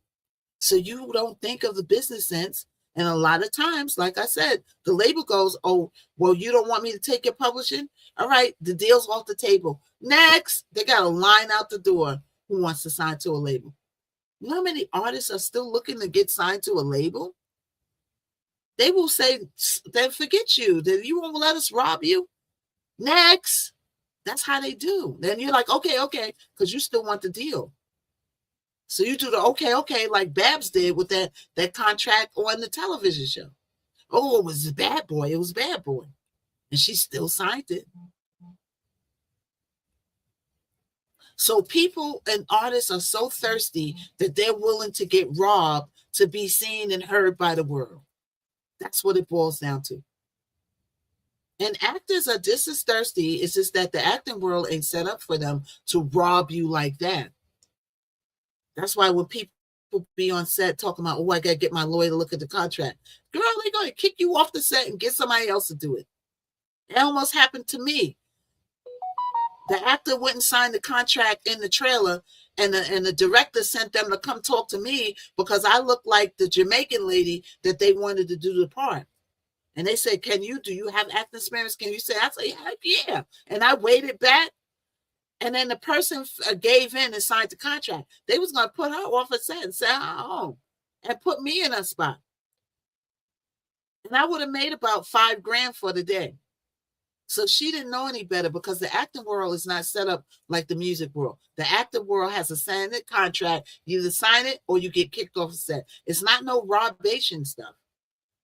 So you don't think of the business sense. And a lot of times, like I said, the label goes, oh, well, you don't want me to take your publishing? All right, the deal's off the table. Next, they got a line out the door who wants to sign to a label. You know how many artists are still looking to get signed to a label? They will say, then forget you. Then you won't let us rob you. Next. That's how they do. Then you're like, okay, because you still want the deal. So you do the okay, like Babs did with that contract on the television show. Oh, it was Bad Boy. It was Bad Boy. And she still signed it. So people and artists are so thirsty that they're willing to get robbed to be seen and heard by the world. That's what it boils down to. And actors are just as thirsty. It's just that the acting world ain't set up for them to rob you like that. That's why when people be on set talking about, oh, I got to get my lawyer to look at the contract. Girl, they're going to kick you off the set and get somebody else to do it. It almost happened to me. The actor wouldn't sign the contract in the trailer, and the director sent them to come talk to me because I looked like the Jamaican lady that they wanted to do the part. And they said, do you have acting experience? Can you say? I said, heck yeah. And I waited back. And then the person gave in and signed the contract. They was going to put her off a set and send her home and put me in a spot. And I would have made about $5,000 for the day. So she didn't know any better because the acting world is not set up like the music world. The acting world has a signed contract. You either sign it or you get kicked off the set. It's not no robbation stuff.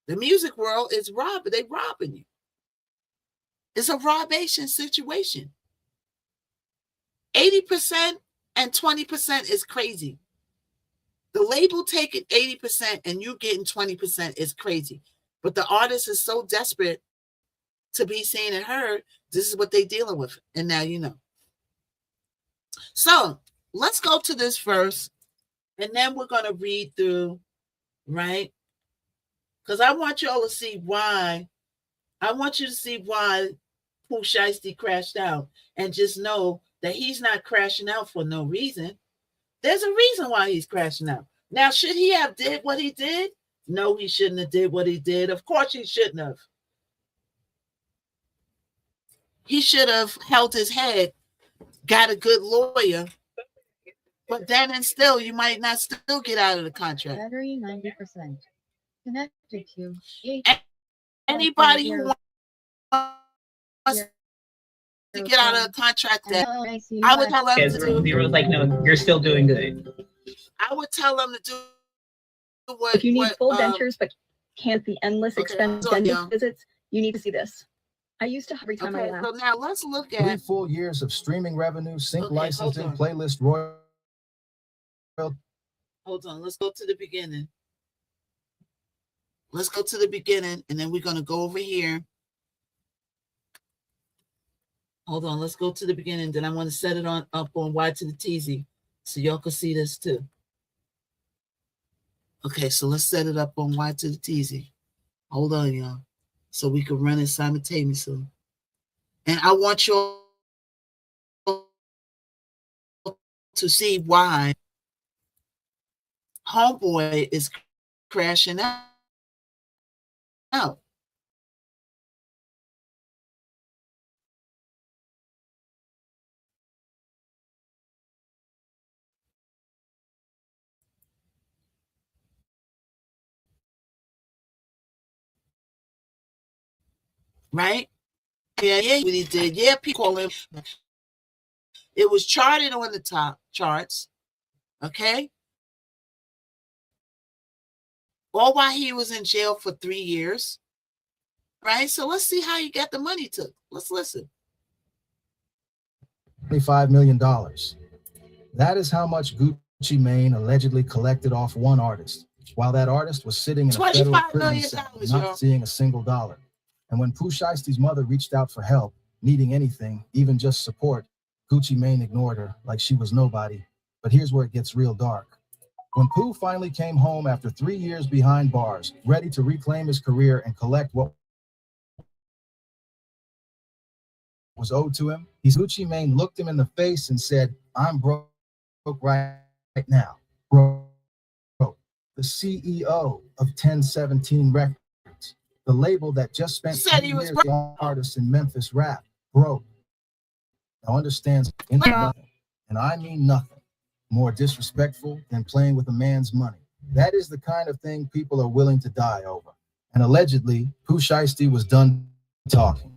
The music world is they robbing you. It's a robbation situation. 80% and 20% is crazy. The label taking 80% and you getting 20% is crazy. But the artist is so desperate to be seen and heard. This is what they're dealing with. And now you know. So let's go to this verse. And then we're going to read through, right? Because I want you all to see why. I want you to see why Pooh Shiesty crashed out. And just know that he's not crashing out for no reason. There's a reason why he's crashing out. Now, should he have did what he did? No, he shouldn't have did what he did. Of course he shouldn't have. He should have held his head, got a good lawyer, but then and still, you might not still get out of the contract. Battery 90%. Connected to anybody who wants to get out of the contract, that I would tell them to do. Zero's like, no, you're still doing good. I would tell them to do what. If you need full dentures but can't be endless expense dentist visits, you need to see this. I used to every time I laugh. So now let's look 3 at full years of streaming revenue, sync licensing, playlist royalty. Hold on, let's go to the beginning. Let's go to the beginning, and then we're going to go over here. Hold on, let's go to the beginning. Then I want to set it up on Y to the TZ so y'all can see this too. Okay, so let's set it up on Y to the TZ. Hold on, y'all, so we can run it simultaneously. And I want you to see why Homeboy is crashing out. Right? Yeah, what he did. Yeah, people call him. It was charted on the top charts. Okay? All while he was in jail for 3 years. Right? So let's see how he got the money took. Let's listen. $25 million. That is how much Gucci Mane allegedly collected off one artist, while that artist was sitting in a federal prison cell, not seeing a single dollar. And when Pooh Shiesty's mother reached out for help, needing anything, even just support, Gucci Mane ignored her like she was nobody. But here's where it gets real dark. When Pooh finally came home after 3 years behind bars, ready to reclaim his career and collect what was owed to him, Gucci Mane looked him in the face and said, "I'm broke right now. Broke." The CEO of 1017 Records, the label that just spent 10 years on artists in Memphis rap, broke. Now understands nothing, and I mean nothing, more disrespectful than playing with a man's money. That is the kind of thing people are willing to die over. And allegedly, Pooh Shiesty was done talking.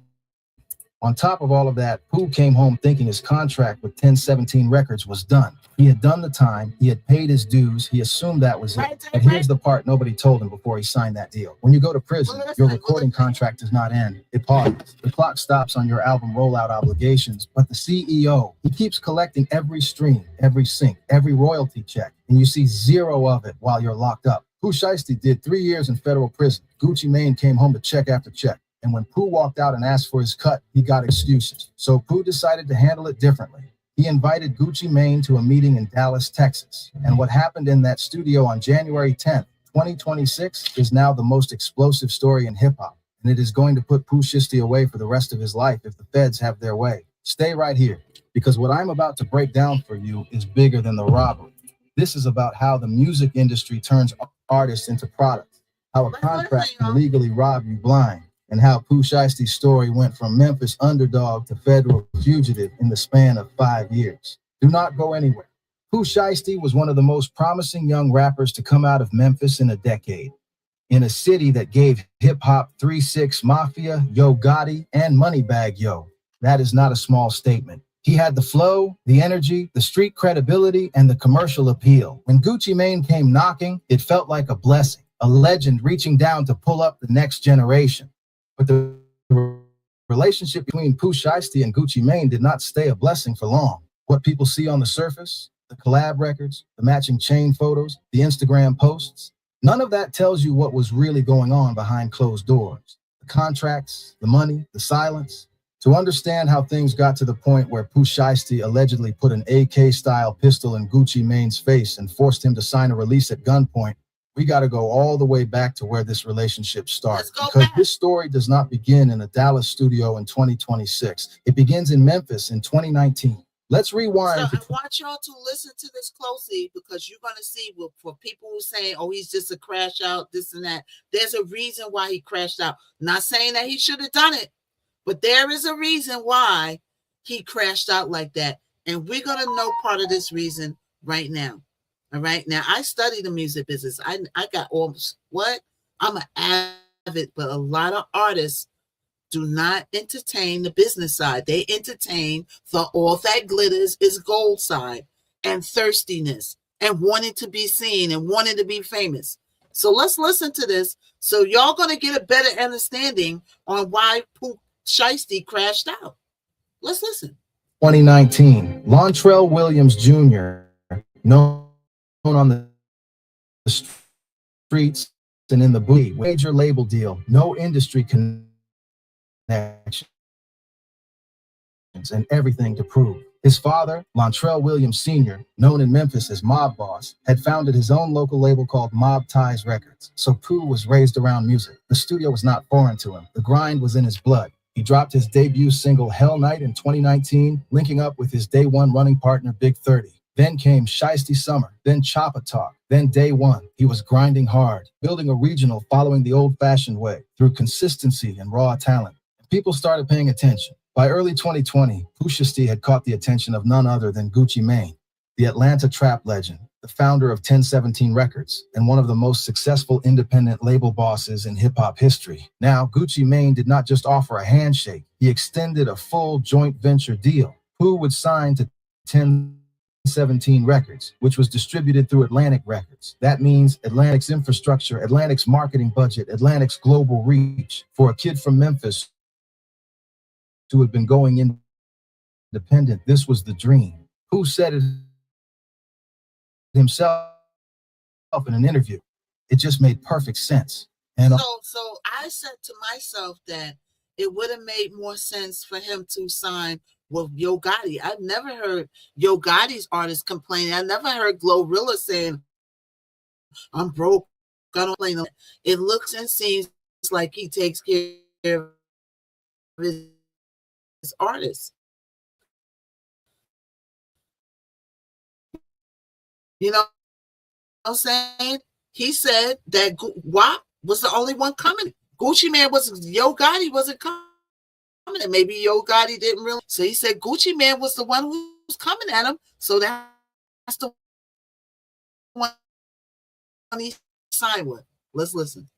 On top of all of that, Pooh came home thinking his contract with 1017 Records was done. He had done the time, he had paid his dues, he assumed that was it. But here's the part nobody told him before he signed that deal. When you go to prison, your recording contract does not end, it pauses. The clock stops on your album rollout obligations, but the CEO, he keeps collecting every stream, every sync, every royalty check, and you see zero of it while you're locked up. Pooh Shiesty did 3 years in federal prison. Gucci Mane came home to check after check. And when Pooh walked out and asked for his cut, he got excuses. So Pooh decided to handle it differently. He invited Gucci Mane to a meeting in Dallas, Texas. And what happened in that studio on January 10th, 2026 is now the most explosive story in hip-hop. And it is going to put Pooh Shiesty away for the rest of his life if the feds have their way. Stay right here. because what I'm about to break down for you is bigger than the robbery. This is about how the music industry turns artists into products, how a contract can legally rob you blind, and how Pooh Shiesty's story went from Memphis underdog to federal fugitive in the span of 5 years. Do not go anywhere. Pooh Shiesty was one of the most promising young rappers to come out of Memphis in a decade. In a city that gave hip-hop 3-6 Mafia, Yo Gotti, and Moneybagg Yo. That is not a small statement. He had the flow, the energy, the street credibility, and the commercial appeal. When Gucci Mane came knocking, it felt like a blessing, a legend reaching down to pull up the next generation. But the relationship between Pooh Shiesty and Gucci Mane did not stay a blessing for long. What people see on the surface, the collab records, the matching chain photos, the Instagram posts, none of that tells you what was really going on behind closed doors. The contracts, the money, the silence. To understand how things got to the point where Pooh Shiesty allegedly put an AK-style pistol in Gucci Mane's face and forced him to sign a release at gunpoint, we got to go all the way back to where this relationship started. Because this story does not begin in a Dallas studio in 2026. It begins in Memphis in 2019. Let's rewind. So I want y'all to listen to this closely, because you're going to see for people who are saying, oh, he's just a crash out, this and that. There's a reason why he crashed out. Not saying that he should have done it, but there is a reason why he crashed out like that. And we're going to know part of this reason right now. All right. Now, I study the music business. I got almost what? I'm an avid, but a lot of artists do not entertain the business side. They entertain the all that glitters is gold side, and thirstiness, and wanting to be seen, and wanting to be famous. So let's listen to this. So y'all going to get a better understanding on why Pooh Shiesty crashed out. Let's listen. 2019, Lontrell Williams Jr., known on the streets and in the booth, major label deal, no industry connections, and everything to prove. His father, Lontrell Williams Sr., known in Memphis as Mob Boss, had founded his own local label called Mob Ties Records. So Pooh was raised around music. The studio was not foreign to him. The grind was in his blood. He dropped his debut single Hell Night in 2019, linking up with his day one running partner Big 30. Then came Shiesty Summer, then Choppa Talk, then Day One. He was grinding hard, building a regional following the old-fashioned way through consistency and raw talent. People started paying attention. By early 2020, Pooh Shiesty had caught the attention of none other than Gucci Mane, the Atlanta trap legend, the founder of 1017 Records, and one of the most successful independent label bosses in hip-hop history. Now, Gucci Mane did not just offer a handshake, he extended a full joint venture deal. Pooh would sign to 1017 Records, which was distributed through Atlantic Records. That means Atlantic's infrastructure, Atlantic's marketing budget, Atlantic's global reach. For a kid from Memphis who had been going independent, this was the dream. Pooh said it himself in an interview. It just made perfect sense. And so I said to myself that it would have made more sense for him to sign with Yo Gotti. I've never heard Yo Gotti's artists complaining. I never heard Glorilla saying, I'm broke, I don't play no. It looks and seems like he takes care of his artists. You know what I'm saying? He said that WAP was the only one coming. Gucci Mane Yo Gotti wasn't coming. And maybe Yo Gotti didn't really. So he said Gucci Mane was the one who was coming at him. So that's the one he signed with. Let's listen.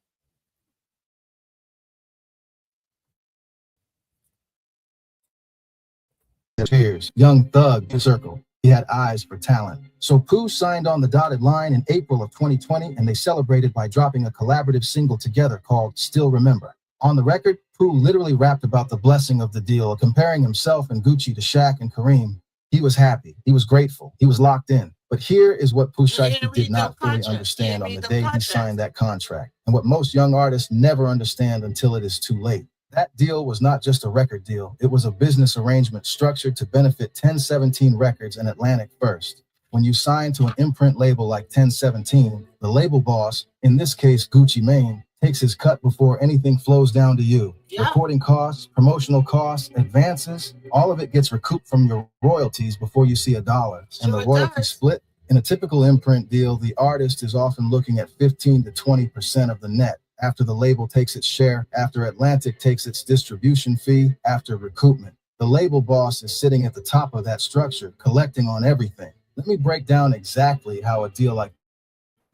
Cheers, young thug circle. He had eyes for talent. So Pooh signed on the dotted line in April of 2020, and they celebrated by dropping a collaborative single together called Still Remember. On the record, Pooh literally rapped about the blessing of the deal, comparing himself and Gucci to Shaq and Kareem. He was happy. He was grateful. He was locked in. But here is what Pooh Shiesty did not fully understand on the day he signed that contract, and what most young artists never understand until it is too late. That deal was not just a record deal. It was a business arrangement structured to benefit 1017 Records and Atlantic first. When you sign to an imprint label like 1017, the label boss, in this case Gucci Mane, takes his cut before anything flows down to you. Yeah. Recording costs, promotional costs, advances, all of it gets recouped from your royalties before you see a dollar. And the royalty split, in a typical imprint deal, the artist is often looking at 15 to 20% of the net after the label takes its share, after Atlantic takes its distribution fee, after recoupment. The label boss is sitting at the top of that structure, collecting on everything. Let me break down exactly how a deal like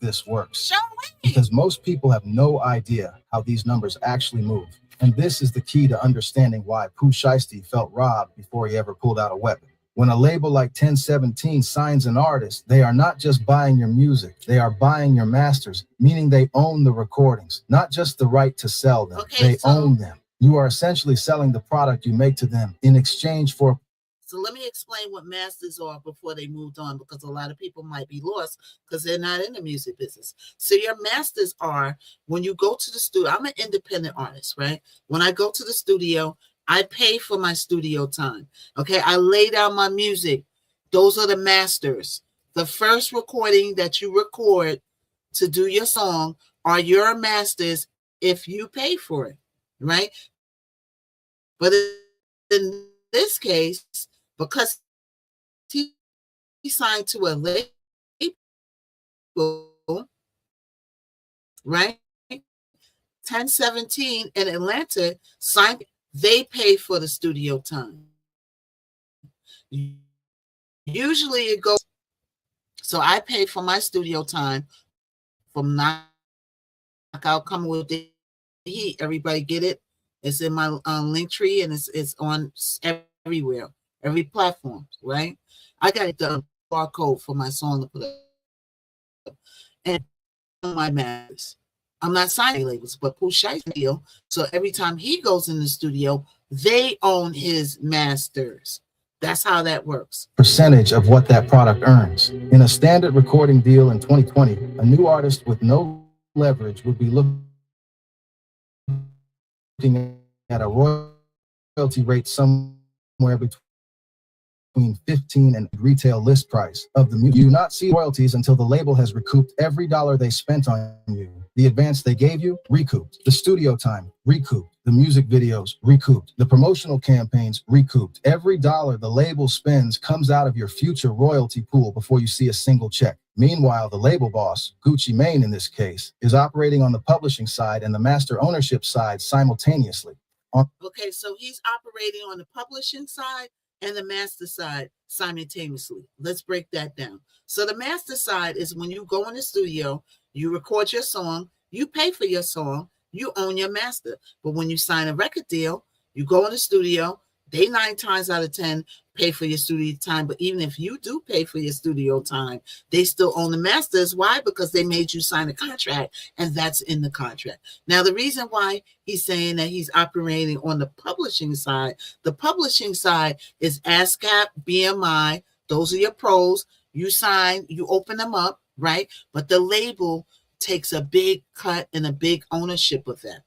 this works, because most people have no idea how these numbers actually move. And this is the key to understanding why Pooh Shiesty felt robbed before he ever pulled out a weapon. When a label like 1017 signs an artist, they are not just buying your music, they are buying your masters, meaning they own the recordings, not just the right to sell them. They own them. You are essentially selling the product you make to them in exchange for. So let me explain what masters are before they moved on, because a lot of people might be lost because they're not in the music business. So your masters are when you go to the studio. I'm an independent artist, right? When I go to the studio, I pay for my studio time. Okay, I lay down my music. Those are the masters. The first recording that you record to do your song are your masters if you pay for it, right? But in this case, because he signed to a label, right? 1017 in Atlanta signed, they pay for the studio time. Usually it goes, so I pay for my studio time from Knockout Coming with the Heat. Everybody get it? It's in my link tree, and it's on everywhere. Every platform, right? I got the barcode for my song to put up. And my masters. I'm not signing labels, but Pooh Shiesty deal. So every time he goes in the studio, they own his masters. That's how that works. Percentage of what that product earns. In a standard recording deal in 2020, a new artist with no leverage would be looking at a royalty rate somewhere between 15 and retail list price of the music. You do not see royalties until the label has recouped every dollar they spent on you. The advance they gave you, recouped. The studio time, recouped. The music videos, recouped. The promotional campaigns, recouped. Every dollar the label spends comes out of your future royalty pool before you see a single check. Meanwhile, the label boss, Gucci Mane in this case, is operating on the publishing side and the master ownership side simultaneously. Okay, so he's operating on the publishing side and the master side simultaneously. Let's break that down. So the master side is when you go in the studio, you record your song, you pay for your song, you own your master. But when you sign a record deal, you go in the studio, they 9 times out of 10 pay for your studio time. But even if you do pay for your studio time, they still own the masters. Why? Because they made you sign a contract, and that's in the contract. Now, the reason why he's saying that he's operating on the publishing side, the publishing side is ASCAP, BMI. Those are your pros. You sign, you open them up, right? But the label takes a big cut and a big ownership of that.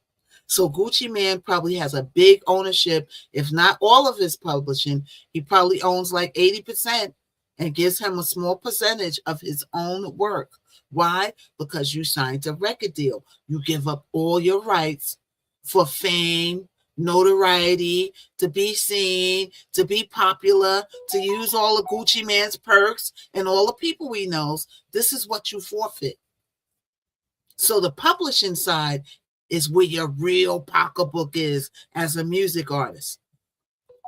So Gucci Mane probably has a big ownership, if not all of his publishing. He probably owns like 80% and gives him a small percentage of his own work. Why? Because you signed a record deal. You give up all your rights for fame, notoriety, to be seen, to be popular, to use all of Gucci Mane's perks and all the people he knows. This is what you forfeit. So the publishing side is where your real pocketbook is as a music artist.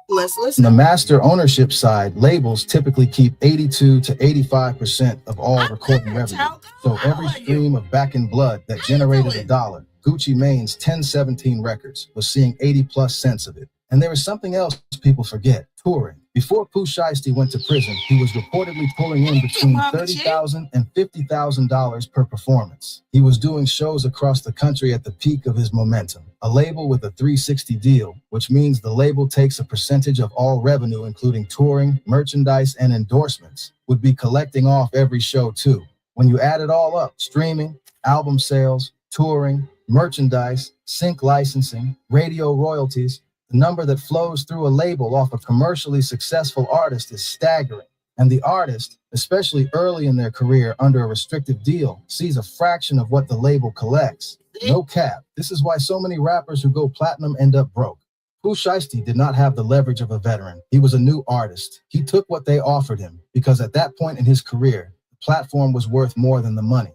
Let's listen. The master ownership side, labels typically keep 82 to 85% of all recording revenue. So every stream of back in blood that generated a dollar, Gucci Mane's 1017 records was seeing 80 plus cents of it. And there is something else people forget: touring. Before Pooh Shiesty went to prison, he was reportedly pulling in between $30,000 and $50,000 per performance. He was doing shows across the country at the peak of his momentum. A label with a 360 deal, which means the label takes a percentage of all revenue, including touring, merchandise, and endorsements, would be collecting off every show too. When you add it all up, streaming, album sales, touring, merchandise, sync licensing, radio royalties, the number that flows through a label off a commercially successful artist is staggering. And the artist, especially early in their career under a restrictive deal, sees a fraction of what the label collects. No cap. This is why so many rappers who go platinum end up broke. Pooh Shiesty did not have the leverage of a veteran. He was a new artist. He took what they offered him because at that point in his career, the platform was worth more than the money.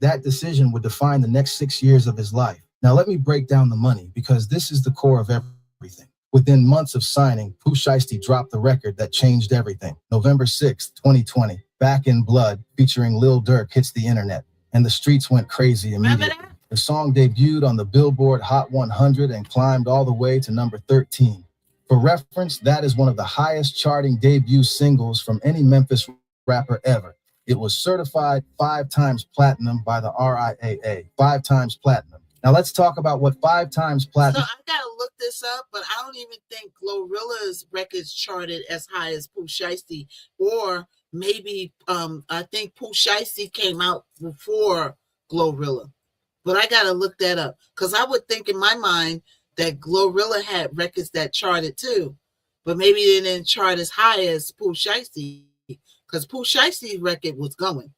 That decision would define the next 6 years of his life. Now let me break down the money because this is the core of everything. Within months of signing, Pooh Shiesty dropped the record that changed everything. November 6th, 2020, Back in Blood, featuring Lil Durk, hits the internet, and the streets went crazy immediately. The song debuted on the Billboard Hot 100 and climbed all the way to number 13. For reference, that is one of the highest charting debut singles from any Memphis rapper ever. It was certified 5 times platinum by the RIAA, 5 times platinum. Now let's talk about what 5 times platinum. So I gotta look this up, but I don't even think Glorilla's records charted as high as Pooh Shiesty, or maybe I think Pooh Shiesty came out before Glorilla. But I gotta look that up because I would think in my mind that Glorilla had records that charted too, but maybe they didn't chart as high as Pooh Shiesty because Pooh Shiesty's record was going.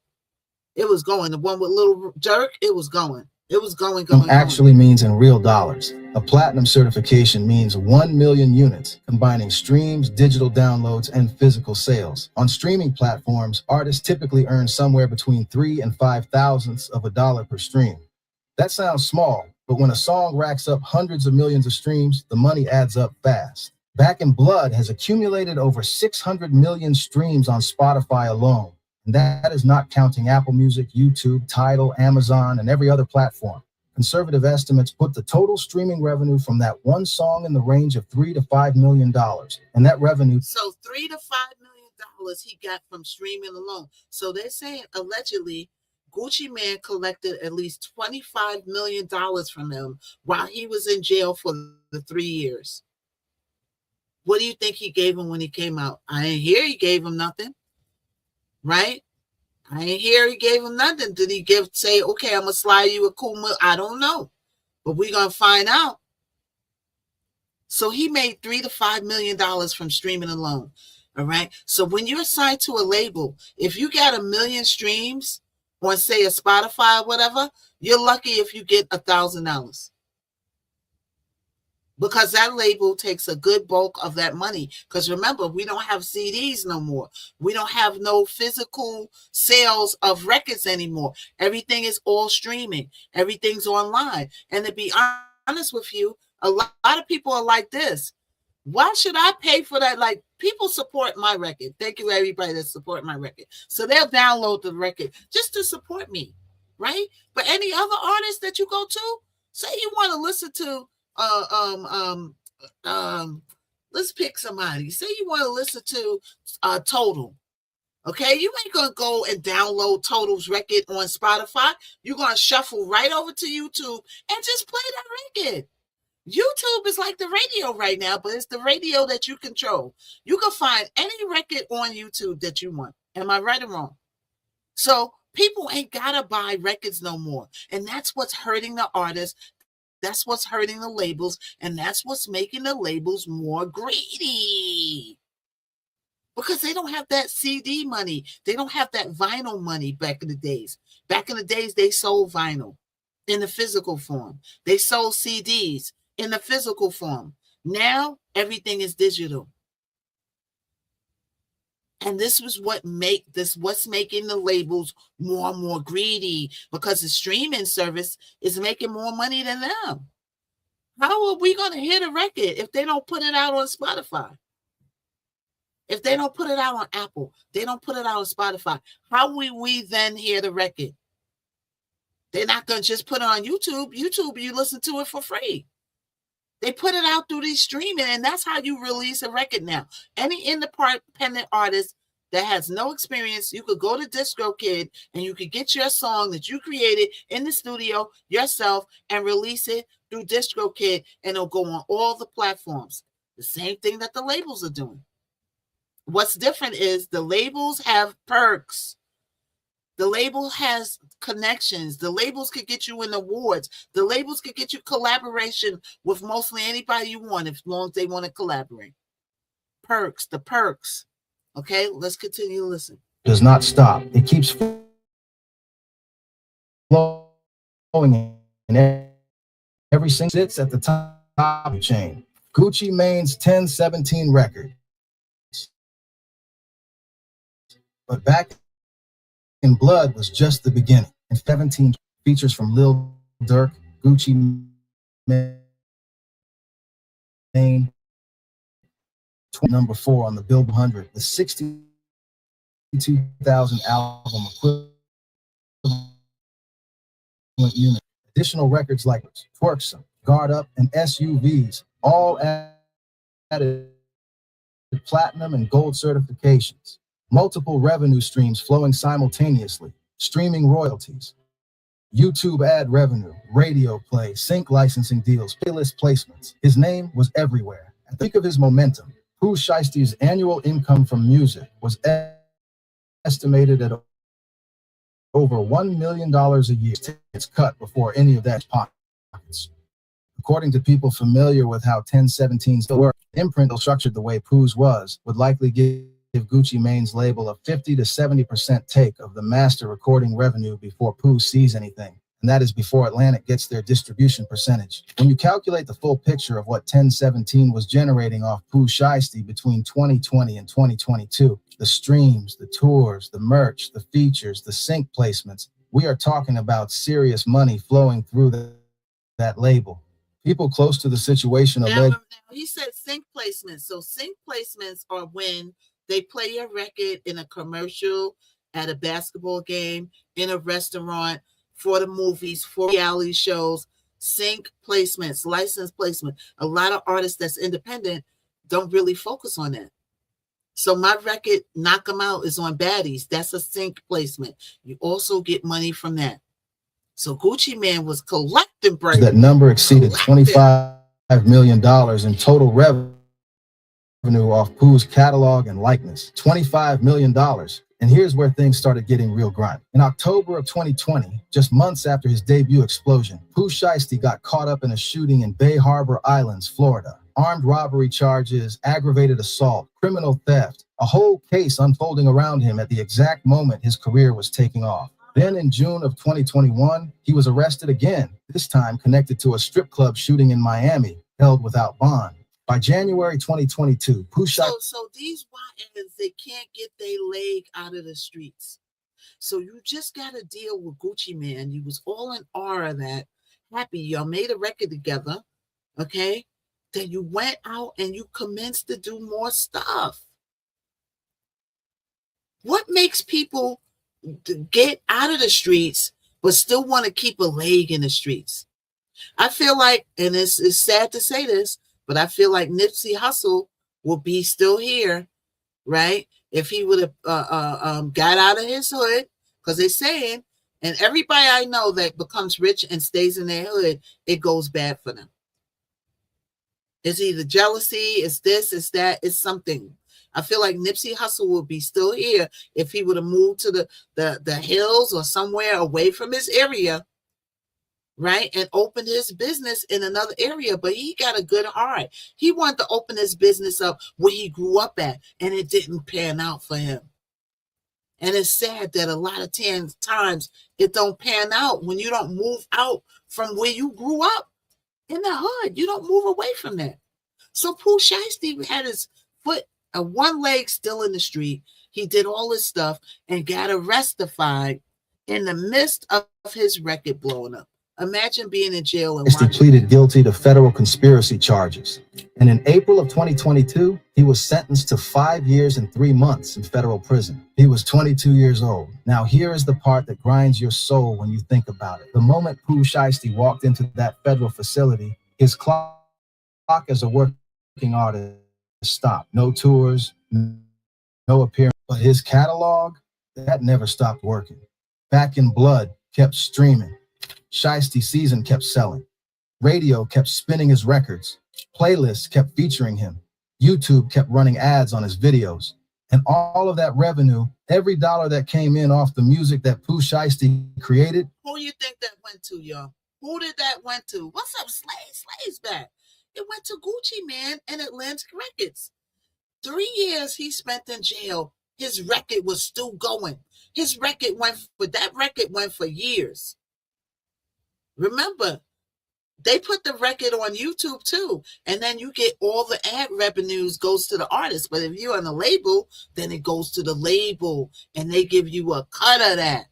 It was going. The one with Lil Durk, it was going. It was going. Actually means in real dollars. A platinum certification means 1 million units, combining streams, digital downloads, and physical sales. On streaming platforms, artists typically earn somewhere between 3 and 5 thousandths of a dollar per stream. That sounds small, but when a song racks up hundreds of millions of streams, the money adds up fast. Back in Blood has accumulated over 600 million streams on Spotify alone. And that is not counting Apple Music, YouTube, Tidal, Amazon, and every other platform. Conservative estimates put the total streaming revenue from that one song in the range of $3 to $5 million. And that revenue. So $3 to $5 million he got from streaming alone. So they're saying allegedly Gucci Mane collected at least $25 million from him while he was in jail for the 3 years. What do you think he gave him when he came out? I didn't hear he gave him nothing. Right? I didn't hear he gave him nothing. Did he say, okay, I'm going to slide you a cool meal? I don't know. But we're going to find out. So he made $3 to $5 million from streaming alone. All right? So when you're signed to a label, if you got 1 million streams on, say, a Spotify or whatever, you're lucky if you get $1,000. Because that label takes a good bulk of that money. Because remember, we don't have CDs no more. We don't have no physical sales of records anymore. Everything is all streaming. Everything's online. And to be honest with you, a lot of people are like this. Why should I pay for that? Like, people support my record. Thank you, everybody that support my record. So they'll download the record just to support me, right? But any other artist that you go to, say you want to listen to let's pick somebody. Say you want to listen to Total. Okay, you ain't gonna go and download Total's record on Spotify. You're gonna shuffle right over to YouTube and just play that record. YouTube is like the radio right now, but it's the radio that you control. You can find any record on YouTube that you want. Am I right or wrong? So people ain't gotta buy records no more, and that's what's hurting the artists. That's what's hurting the labels, and that's what's making the labels more greedy. Because they don't have that CD money. They don't have that vinyl money back in the days. Back in the days, they sold vinyl in the physical form. They sold CDs in the physical form. Now, everything is digital. And this was what's making the labels more and more greedy, because the streaming service is making more money than them. How are we going to hit a record if they don't put it out on Spotify? If they don't put it out on Apple, they don't put it out on Spotify. How will we then hear the record? They're not going to just put it on YouTube. YouTube, you listen to it for free. They put it out through these streaming, and that's how you release a record now. Any independent artist that has no experience, you could go to DistroKid and you could get your song that you created in the studio yourself and release it through DistroKid, and it'll go on all the platforms. The same thing that the labels are doing. What's different is the labels have perks. The label has connections. The labels could get you in awards. The labels could get you collaboration with mostly anybody you want, as long as they want to collaborate. Perks, the perks. Okay, let's continue to listen. Does not stop. It keeps flowing And every single sits at the top of the chain. Gucci Mane's 1017 record. But Back in Blood was just the beginning. And 17 features from Lil Durk, Gucci Mane, number 4 on the Billboard 100 with 62,000 album equivalent units. Additional records like Twerksome, Guard Up, and SUVs all added platinum and gold certifications. Multiple revenue streams flowing simultaneously, streaming royalties, YouTube ad revenue, radio play, sync licensing deals, playlist placements. His name was everywhere. At the peak of his momentum, Pooh Shiesty's annual income from music was estimated at over $1 million a year. It's cut before any of that pockets. According to people familiar with how 1017's work, imprint structured the way Pooh's was, would likely give Gucci Mane's label a 50 to 70% take of the master recording revenue before Pooh sees anything. And that is before Atlantic gets their distribution percentage. When you calculate the full picture of what 1017 was generating off Pooh Shiesty between 2020 and 2022, the streams, the tours, the merch, the features, the sync placements, we are talking about serious money flowing through that label. People close to the situation now, he said sync placements. So sync placements are when they play your record in a commercial, at a basketball game, in a restaurant, for the movies, for reality shows. Sync placements, license placement. A lot of artists that's independent don't really focus on that. So my record, Knock 'Em Out, is on Baddies. That's a sync placement. You also get money from that. So Gucci Mane was collecting bread. That number exceeded $25 million in total revenue off Pooh's catalog and likeness. $25 million. And here's where things started getting real grimy. In October of 2020, just months after his debut explosion, Pooh Shiesty got caught up in a shooting in Bay Harbor Islands, Florida. Armed robbery charges, aggravated assault, criminal theft, a whole case unfolding around him at the exact moment his career was taking off. Then in June of 2021, he was arrested again, this time connected to a strip club shooting in Miami, held without bond. By January 2022, Pooh Shiesty... So these YNs, they can't get their leg out of the streets. So you just got to deal with Gucci Mane. You was all in awe of that, happy. Y'all made a record together, okay? Then you went out and you commenced to do more stuff. What makes people get out of the streets but still want to keep a leg in the streets? I feel like, and it's sad to say this, but I feel like Nipsey Hussle will be still here, right? If he would have got out of his hood, because they're saying, and everybody I know that becomes rich and stays in their hood, it goes bad for them. It's either jealousy, it's this, it's that, it's something. I feel like Nipsey Hussle would be still here if he would have moved to the hills or somewhere away from his area, right? And opened his business in another area. But he got a good heart. He wanted to open his business up where he grew up at, and it didn't pan out for him. And it's sad that a lot of times it don't pan out when you don't move out from where you grew up in the hood. You don't move away from that. So Pooh Shiesty had his foot, one leg still in the street. He did all his stuff and got arrested in the midst of his record blowing up. Imagine being in jail and He pleaded guilty to federal conspiracy charges. And in April of 2022, he was sentenced to 5 years and 3 months in federal prison. He was 22 years old. Now here is the part that grinds your soul when you think about it. The moment Pooh Shiesty walked into that federal facility, his clock as a working artist stopped. No tours, no appearance. But his catalog, that never stopped working. Back in Blood kept streaming. Shiesty Season kept selling. Radio kept spinning his records. Playlists kept featuring him. YouTube kept running ads on his videos. And all of that revenue, every dollar that came in off the music that Pooh Shiesty created. Who you think that went to, y'all? Who did that went to? What's up, Slaves back? It went to Gucci Mane and Atlantic Records. 3 years he spent in jail. His record was still going. That record went for years. Remember, they put the record on YouTube too, and then you get all the ad revenues goes to the artist. But if you're on the label, then it goes to the label, and they give you a cut of that.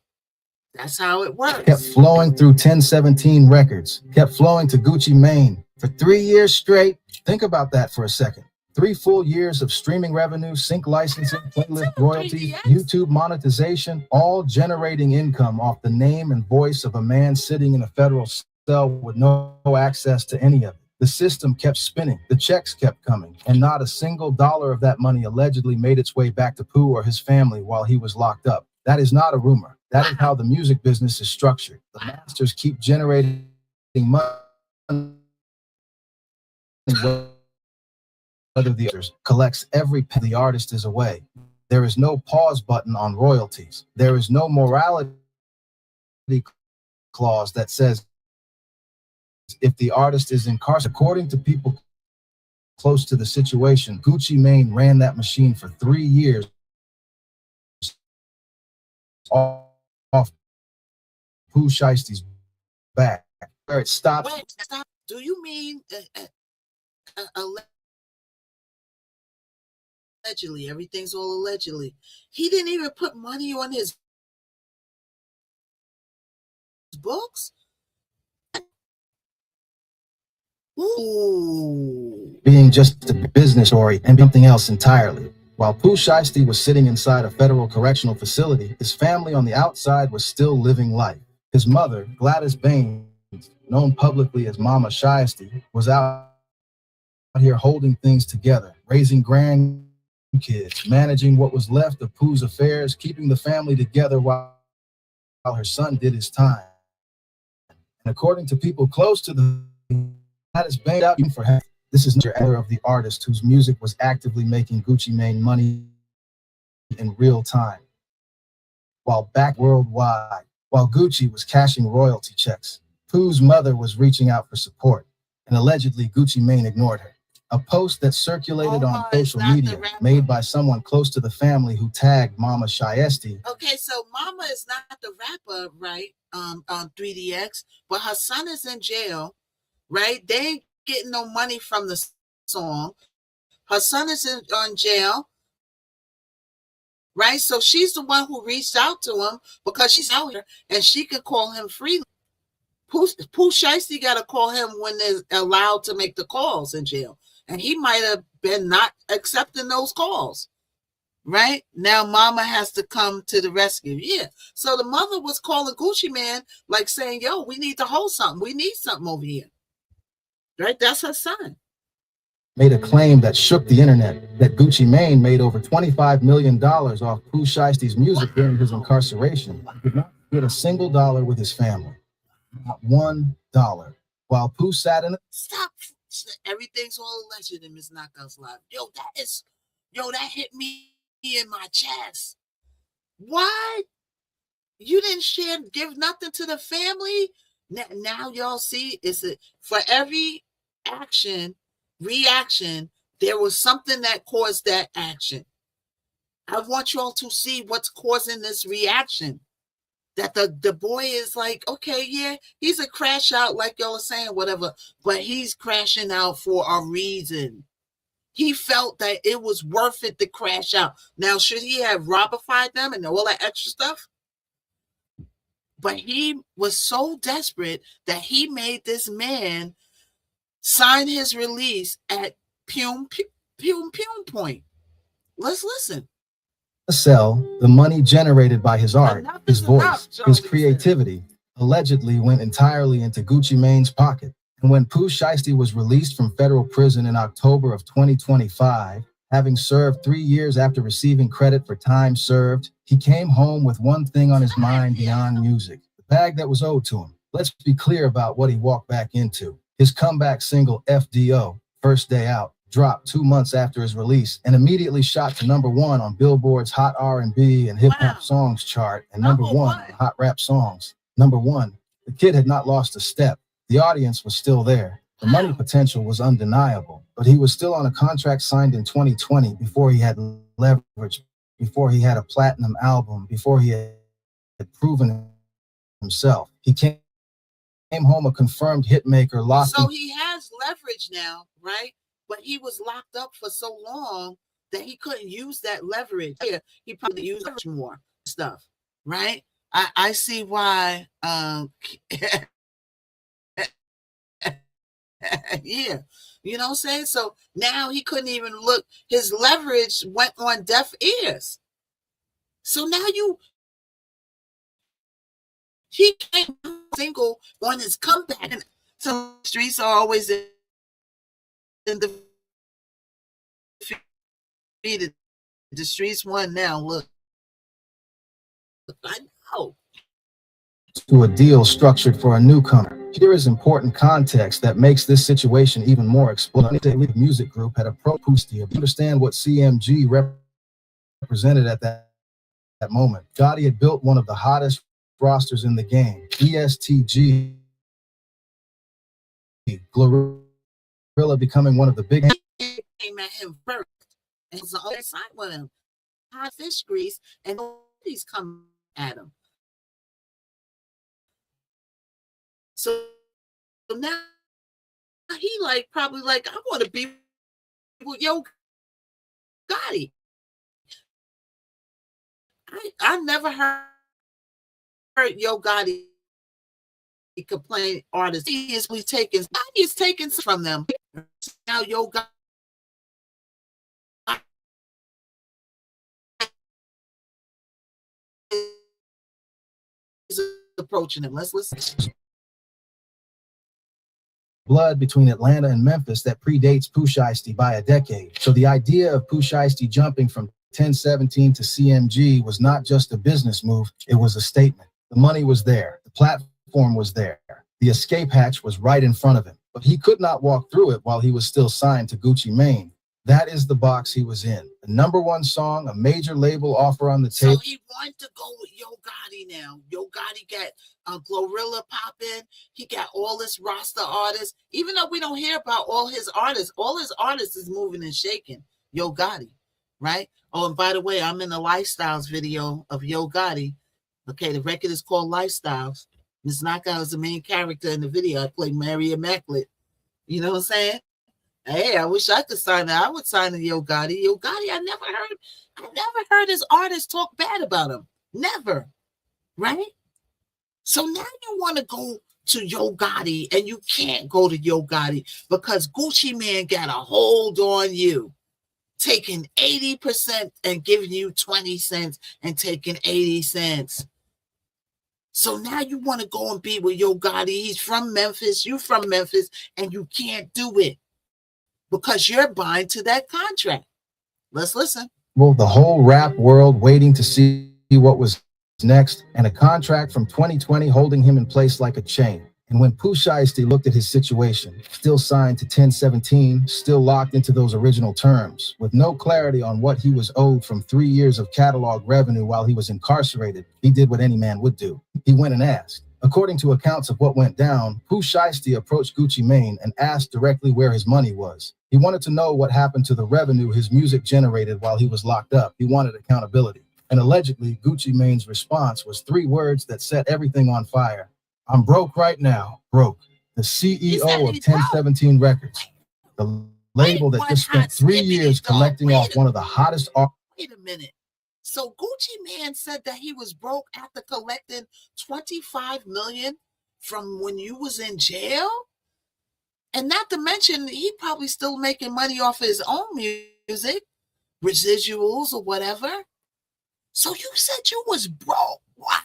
That's how it works. Kept flowing through 1017 Records, kept flowing to Gucci Mane for 3 years straight. Think about that for a second. 3 full years of streaming revenue, sync licensing, playlist royalties, YouTube monetization, all generating income off the name and voice of a man sitting in a federal cell with no access to any of it. The system kept spinning, the checks kept coming, and not a single dollar of that money allegedly made its way back to Pooh or his family while he was locked up. That is not a rumor. That is how the music business is structured. The masters keep generating money, whether the others collects every penny the artist is away. There is no pause button on royalties. There is no morality clause that says if the artist is incarcerated. According to people close to the situation, Gucci Mane ran that machine for 3 years off Pooh Shiesty's back. Where it stops. Wait, stop. Do you mean allegedly? Everything's all allegedly. He didn't even put money on his books. Ooh. Being just a business story and something else entirely. While Pooh Shiesty was sitting inside a federal correctional facility, his family on the outside was still living life. His mother, Gladys Baines, known publicly as Mama Shiesty, was out here holding things together, raising grandkids, managing what was left of Pooh's affairs, keeping the family together while her son did his time. And according to people close to the Gladys Baines out for help. This is the era of the artist whose music was actively making Gucci Mane money in real time. While back worldwide, while Gucci was cashing royalty checks, Pooh's mother was reaching out for support, and allegedly Gucci Mane ignored her. A post that circulated on social media made by someone close to the family who tagged Mama Shiesty. Okay, so Mama is not the rapper, right? On 3DX, but her son is in jail, right? They ain't getting no money from the song. Her son is on jail, right? So she's the one who reached out to him because she's out here and she can call him freely. Pooh Shiesty got to call him when they're allowed to make the calls in jail. And he might have been not accepting those calls, right? Now Mama has to come to the rescue. Yeah. So the mother was calling Gucci Mane, like saying, yo, we need to hold something. We need something over here. Right? That's her son. Made a claim that shook the internet that Gucci Mane made over $25 million off Pooh Shiesty's music during his incarceration. He did not get a single dollar with his family. Not $1. While Pooh sat in it. Stop. Everything's all alleged in Miss Knockout's life. Yo, that hit me in my chest. What? You didn't give nothing to the family? Now y'all see, for every reaction, there was something that caused that action. I want y'all to see what's causing this reaction. That the boy is like, okay, yeah, he's a crash out, like y'all are saying, whatever, but he's crashing out for a reason. He felt that it was worth it to crash out. Now, should he have robified them and all that extra stuff? But he was so desperate that he made this man sign his release at Pum Point. Let's listen. Cell, the money generated by his art, his voice, his creativity, allegedly went entirely into Gucci Mane's pocket. And when Pooh Shiesty was released from federal prison in October of 2025, having served 3 years after receiving credit for time served, he came home with one thing on his mind beyond music, the bag that was owed to him. Let's be clear about what he walked back into. His comeback single, FDO, First Day Out, dropped 2 months after his release and immediately shot to #1 on Billboard's Hot R&B and Hip Hop Songs chart and #1 on Hot Rap Songs. #1, the kid had not lost a step. The audience was still there. The money potential was undeniable, but he was still on a contract signed in 2020 before he had leverage, before he had a platinum album, before he had proven himself. He came home a confirmed hitmaker locked So in. he has leverage now, right? But he was locked up for so long that he couldn't use that leverage. Yeah, he probably used leverage more stuff, right? I see why. Yeah, you know what I'm saying? So now he couldn't even look. His leverage went on deaf ears. So now he came single on his comeback. And so streets are always in defeated. The streets won now. Look, I know. To a deal structured for a newcomer. Here is important context that makes this situation even more explosive. The music group had approached Pooh Shiesty to understand what CMG represented at that moment. Gotti had built one of the hottest rosters in the game, ESTG, Glorilla becoming one of the biggest. Came at him first, and it's the only side with him. Hot fish grease, and nobody's coming at him. So now he probably I want to be with Yo Gotti. I never heard Yo Gotti complain artists. He is taking from them. Now Yo Gotti is approaching him. Let's listen. Blood between Atlanta and Memphis that predates Pooh Shiesty by a decade. So the idea of Pooh Shiesty jumping from 1017 to CMG was not just a business move, it was a statement. The money was there, the platform was there, the escape hatch was right in front of him, but he could not walk through it while he was still signed to Gucci Mane. That is the box he was in. The #1 song, a major label offer on the table. So he wanted to go with Yo Gotti now. Yo Gotti got Glorilla popping. He got all this roster artists. Even though we don't hear about all his artists is moving and shaking. Yo Gotti, right? Oh, and by the way, I'm in the Lifestyles video of Yo Gotti. Okay, the record is called Lifestyles. Miss Knockout is the main character in the video. I play Mary Immaculate. You know what I'm saying? Hey, I wish I could sign that. I would sign to Yo Gotti. Yo Gotti, I never heard his artists talk bad about him. Never. Right? So now you want to go to Yo Gotti, and you can't go to Yo Gotti because Gucci Mane got a hold on you, taking 80% and giving you 20 cents and taking 80 cents. So now you want to go and be with Yo Gotti. He's from Memphis. You from Memphis, and you can't do it because you're buying to that contract. Let's listen. Well, the whole rap world waiting to see what was next, and a contract from 2020 holding him in place like a chain. And when Pooh Shiesty looked at his situation, still signed to 1017, still locked into those original terms, with no clarity on what he was owed from 3 years of catalog revenue while he was incarcerated, he did what any man would do. He went and asked. According to accounts of what went down, Pooh Shiesty approached Gucci Mane and asked directly where his money was. He wanted to know what happened to the revenue his music generated while he was locked up. He wanted accountability. And allegedly, Gucci Mane's response was 3 words that set everything on fire. I'm broke right now. Broke. The CEO of 1017 Records, the label that just spent 3 years collecting off one of the hottest artists. Wait a minute. So Gucci Mane said that he was broke after collecting $25 million from when you was in jail? And not to mention, he probably still making money off his own music, residuals or whatever. So you said you was broke. Wow.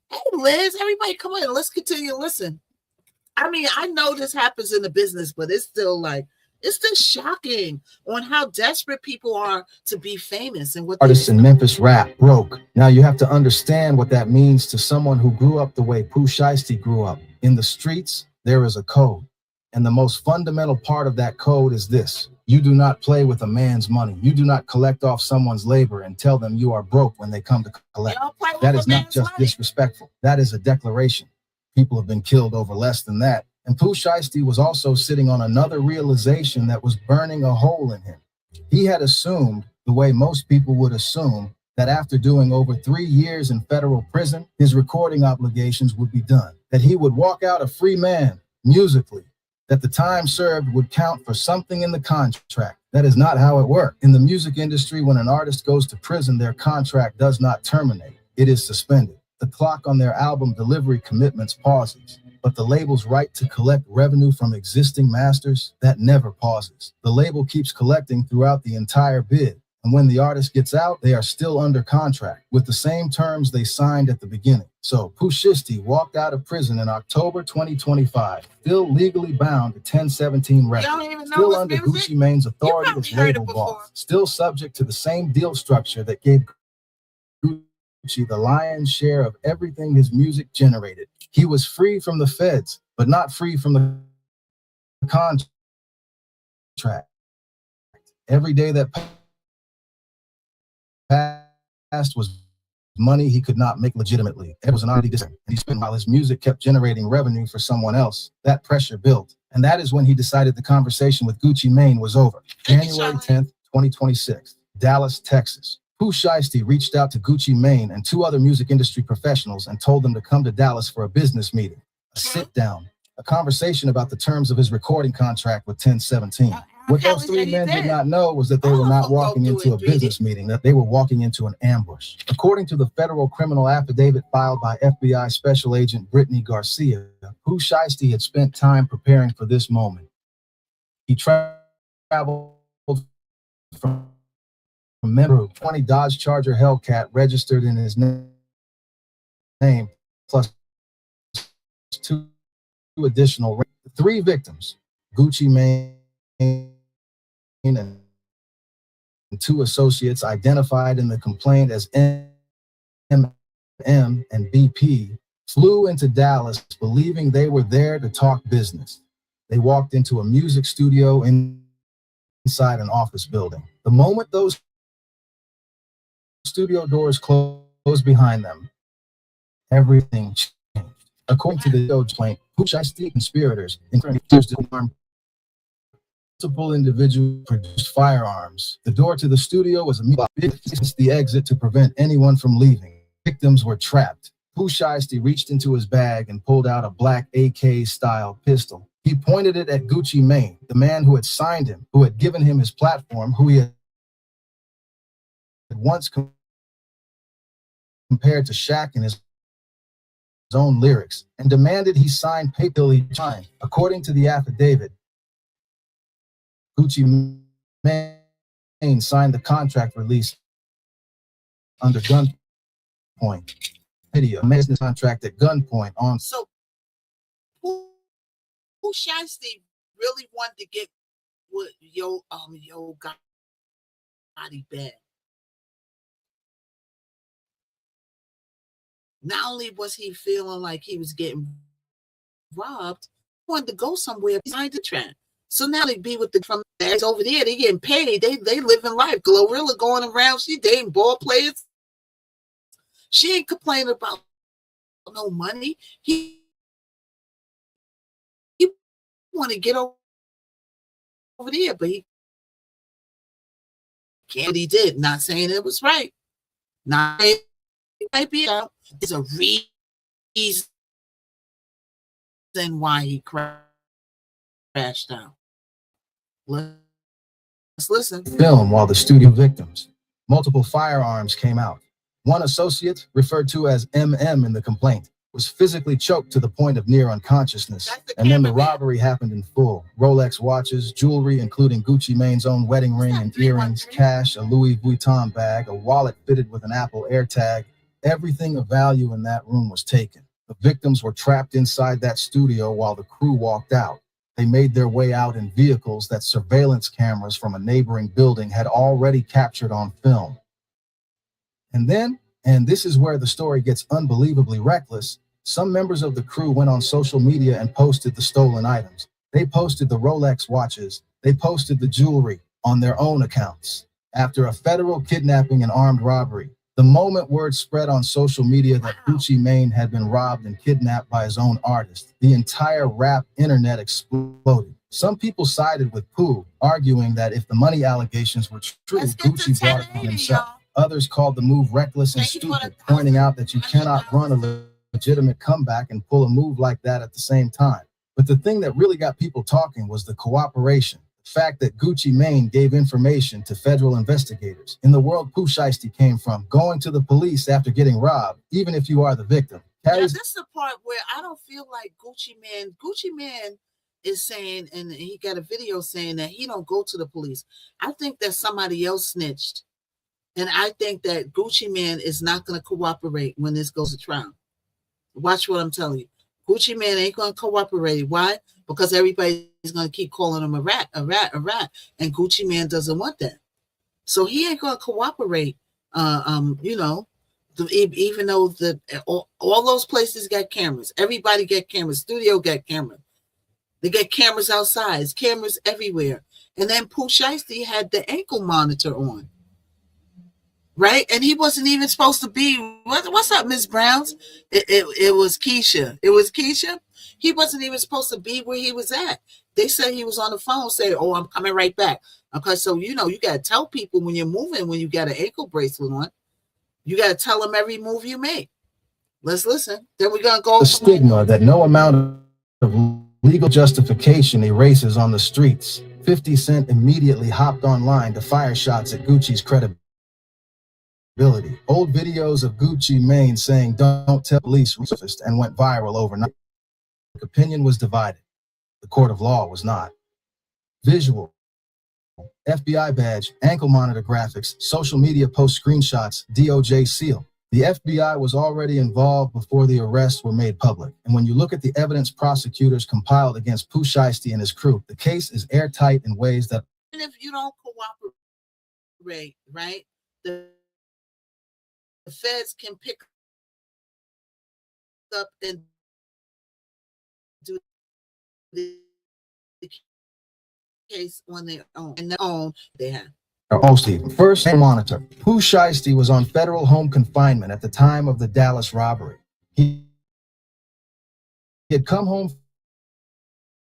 Hey, Liz, everybody come on, let's continue to listen. I mean, I know this happens in the business, but it's still shocking on how desperate people are to be famous and what artists in Memphis rap broke. Now you have to understand what that means to someone who grew up the way Pooh Shiesty grew up. In the streets, there is a code. And the most fundamental part of that code is this. You do not play with a man's money. You do not collect off someone's labor and tell them you are broke when they come to collect. That is not just disrespectful. That is a declaration. People have been killed over less than that. And Pooh Shiesty was also sitting on another realization that was burning a hole in him. He had assumed, the way most people would assume, that after doing over 3 years in federal prison, his recording obligations would be done. that he would walk out a free man musically, that the time served would count for something in the contract. That is not how it worked. In the music industry, when an artist goes to prison, their contract does not terminate. It is suspended. The clock on their album delivery commitments pauses, but the label's right to collect revenue from existing masters, that never pauses. The label keeps collecting throughout the entire bid, and when the artist gets out, they are still under contract with the same terms they signed at the beginning. So Pooh Shiesty walked out of prison in October 2025, still legally bound to 1017 Records, still under Gucci Mane's authority as label boss, still subject to the same deal structure that gave Gucci the lion's share of everything his music generated. He was free from the feds, but not free from the contract. Every day that passed was money he could not make legitimately. It was an oddity and he spent while his music kept generating revenue for someone else. That pressure built. And that is when he decided the conversation with Gucci Mane was over. January 10th, 2026, Dallas, Texas. Pooh Shiesty reached out to Gucci Mane and two other music industry professionals and told them to come to Dallas for a business meeting, a sit down, a conversation about the terms of his recording contract with 1017. What those three men did not know was that they were not walking into a business meeting, that they were walking into an ambush. According to the federal criminal affidavit filed by FBI Special Agent Brittany Garcia, Pooh Shiesty had spent time preparing for this moment. He traveled from member 20 Dodge Charger Hellcat registered in his name, plus two additional, three victims, Gucci Mane and two associates identified in the complaint as MM and BP, flew into Dallas believing they were there to talk business. They walked into a music studio inside an office building. The moment those studio doors closed behind them, everything changed. According to the complaint, Pooh Shiesty conspirators multiple individuals produced firearms. The door to the studio was immediately the exit to prevent anyone from leaving. Victims were trapped. Pooh Shiesty reached into his bag and pulled out a black AK-style pistol. He pointed it at Gucci Mane, the man who had signed him, who had given him his platform, who he had once compared to Shaq in his own lyrics, and demanded he sign paper he signed. According to the affidavit, Gucci Mane signed the contract release under gunpoint. Video business contract at gunpoint on. So Pooh Shiesty really wanted to get what Yo Gotti bad. Not only was he feeling like he was getting robbed, he wanted to go somewhere behind the trend. So now they be with the from guys over there. They getting paid. They living life. Glorilla going around. She dating ball players. She ain't complaining about no money. He want to get over there, but he can't. He did. Not saying it was right. Not saying it might be out. There's a reason why he crashed out. Let's listen. Film while the studio victims. Multiple firearms came out. One associate, referred to as MM in the complaint, was physically choked to the point of near unconsciousness. And then the robbery happened in full. Rolex watches, jewelry, including Gucci Mane's own wedding ring and earrings, cash, a Louis Vuitton bag, a wallet fitted with an Apple AirTag. Everything of value in that room was taken. The victims were trapped inside that studio while the crew walked out. They made their way out in vehicles that surveillance cameras from a neighboring building had already captured on film. And then, and this is where the story gets unbelievably reckless, some members of the crew went on social media and posted the stolen items. They posted the Rolex watches. They posted the jewelry on their own accounts. After a federal kidnapping and armed robbery, the moment word spread on social media that Gucci Mane had been robbed and kidnapped by his own artist, the entire rap internet exploded. Some people sided with Pooh, arguing that if the money allegations were true, Gucci brought it on himself. Others called the move reckless and stupid, pointing out that you cannot run a legitimate comeback and pull a move like that at the same time. But the thing that really got people talking was the cooperation. The fact that Gucci Mane gave information to federal investigators. In the world Pooh Shiesty came from, going to the police after getting robbed, even if you are the victim. Now, this is the part where I don't feel like Gucci Mane is saying, and he got a video saying that he don't go to the police. I think that somebody else snitched. And I think that Gucci Mane is not going to cooperate when this goes to trial. Watch what I'm telling you. Gucci Mane ain't going to cooperate. Why? Because everybody's going to keep calling him a rat. And Gucci Mane doesn't want that. So he ain't going to cooperate, you know, even though all those places got cameras. Everybody got cameras. Studio got cameras. They got cameras outside. Cameras everywhere. And then Pooh Shiesty had the ankle monitor on. Right? And he wasn't even supposed to be. What's up, Miss Browns? It was Keisha. It was Keisha. He wasn't even supposed to be where he was at. They said he was on the phone saying, "Oh, I'm coming right back." Okay, so you know you gotta tell people when you're moving, when you got an ankle bracelet on, you gotta tell them every move you make. Let's listen. Then we're gonna go. The stigma that no amount of legal justification erases on the streets. 50 Cent immediately hopped online to fire shots at Gucci's credibility. Old videos of Gucci Mane saying "don't tell police" resurfaced and went viral overnight. Opinion was divided. The court of law was not. Visual, FBI badge, ankle monitor graphics, social media post screenshots, DOJ seal. The FBI was already involved before the arrests were made public. And when you look at the evidence prosecutors compiled against Pooh Shiesty and his crew, the case is airtight in ways that... Even if you don't cooperate, right, the feds can pick up and do the case on their own. And their own they have. First, monitor. Pooh Shiesty was on federal home confinement at the time of the Dallas robbery. He had come home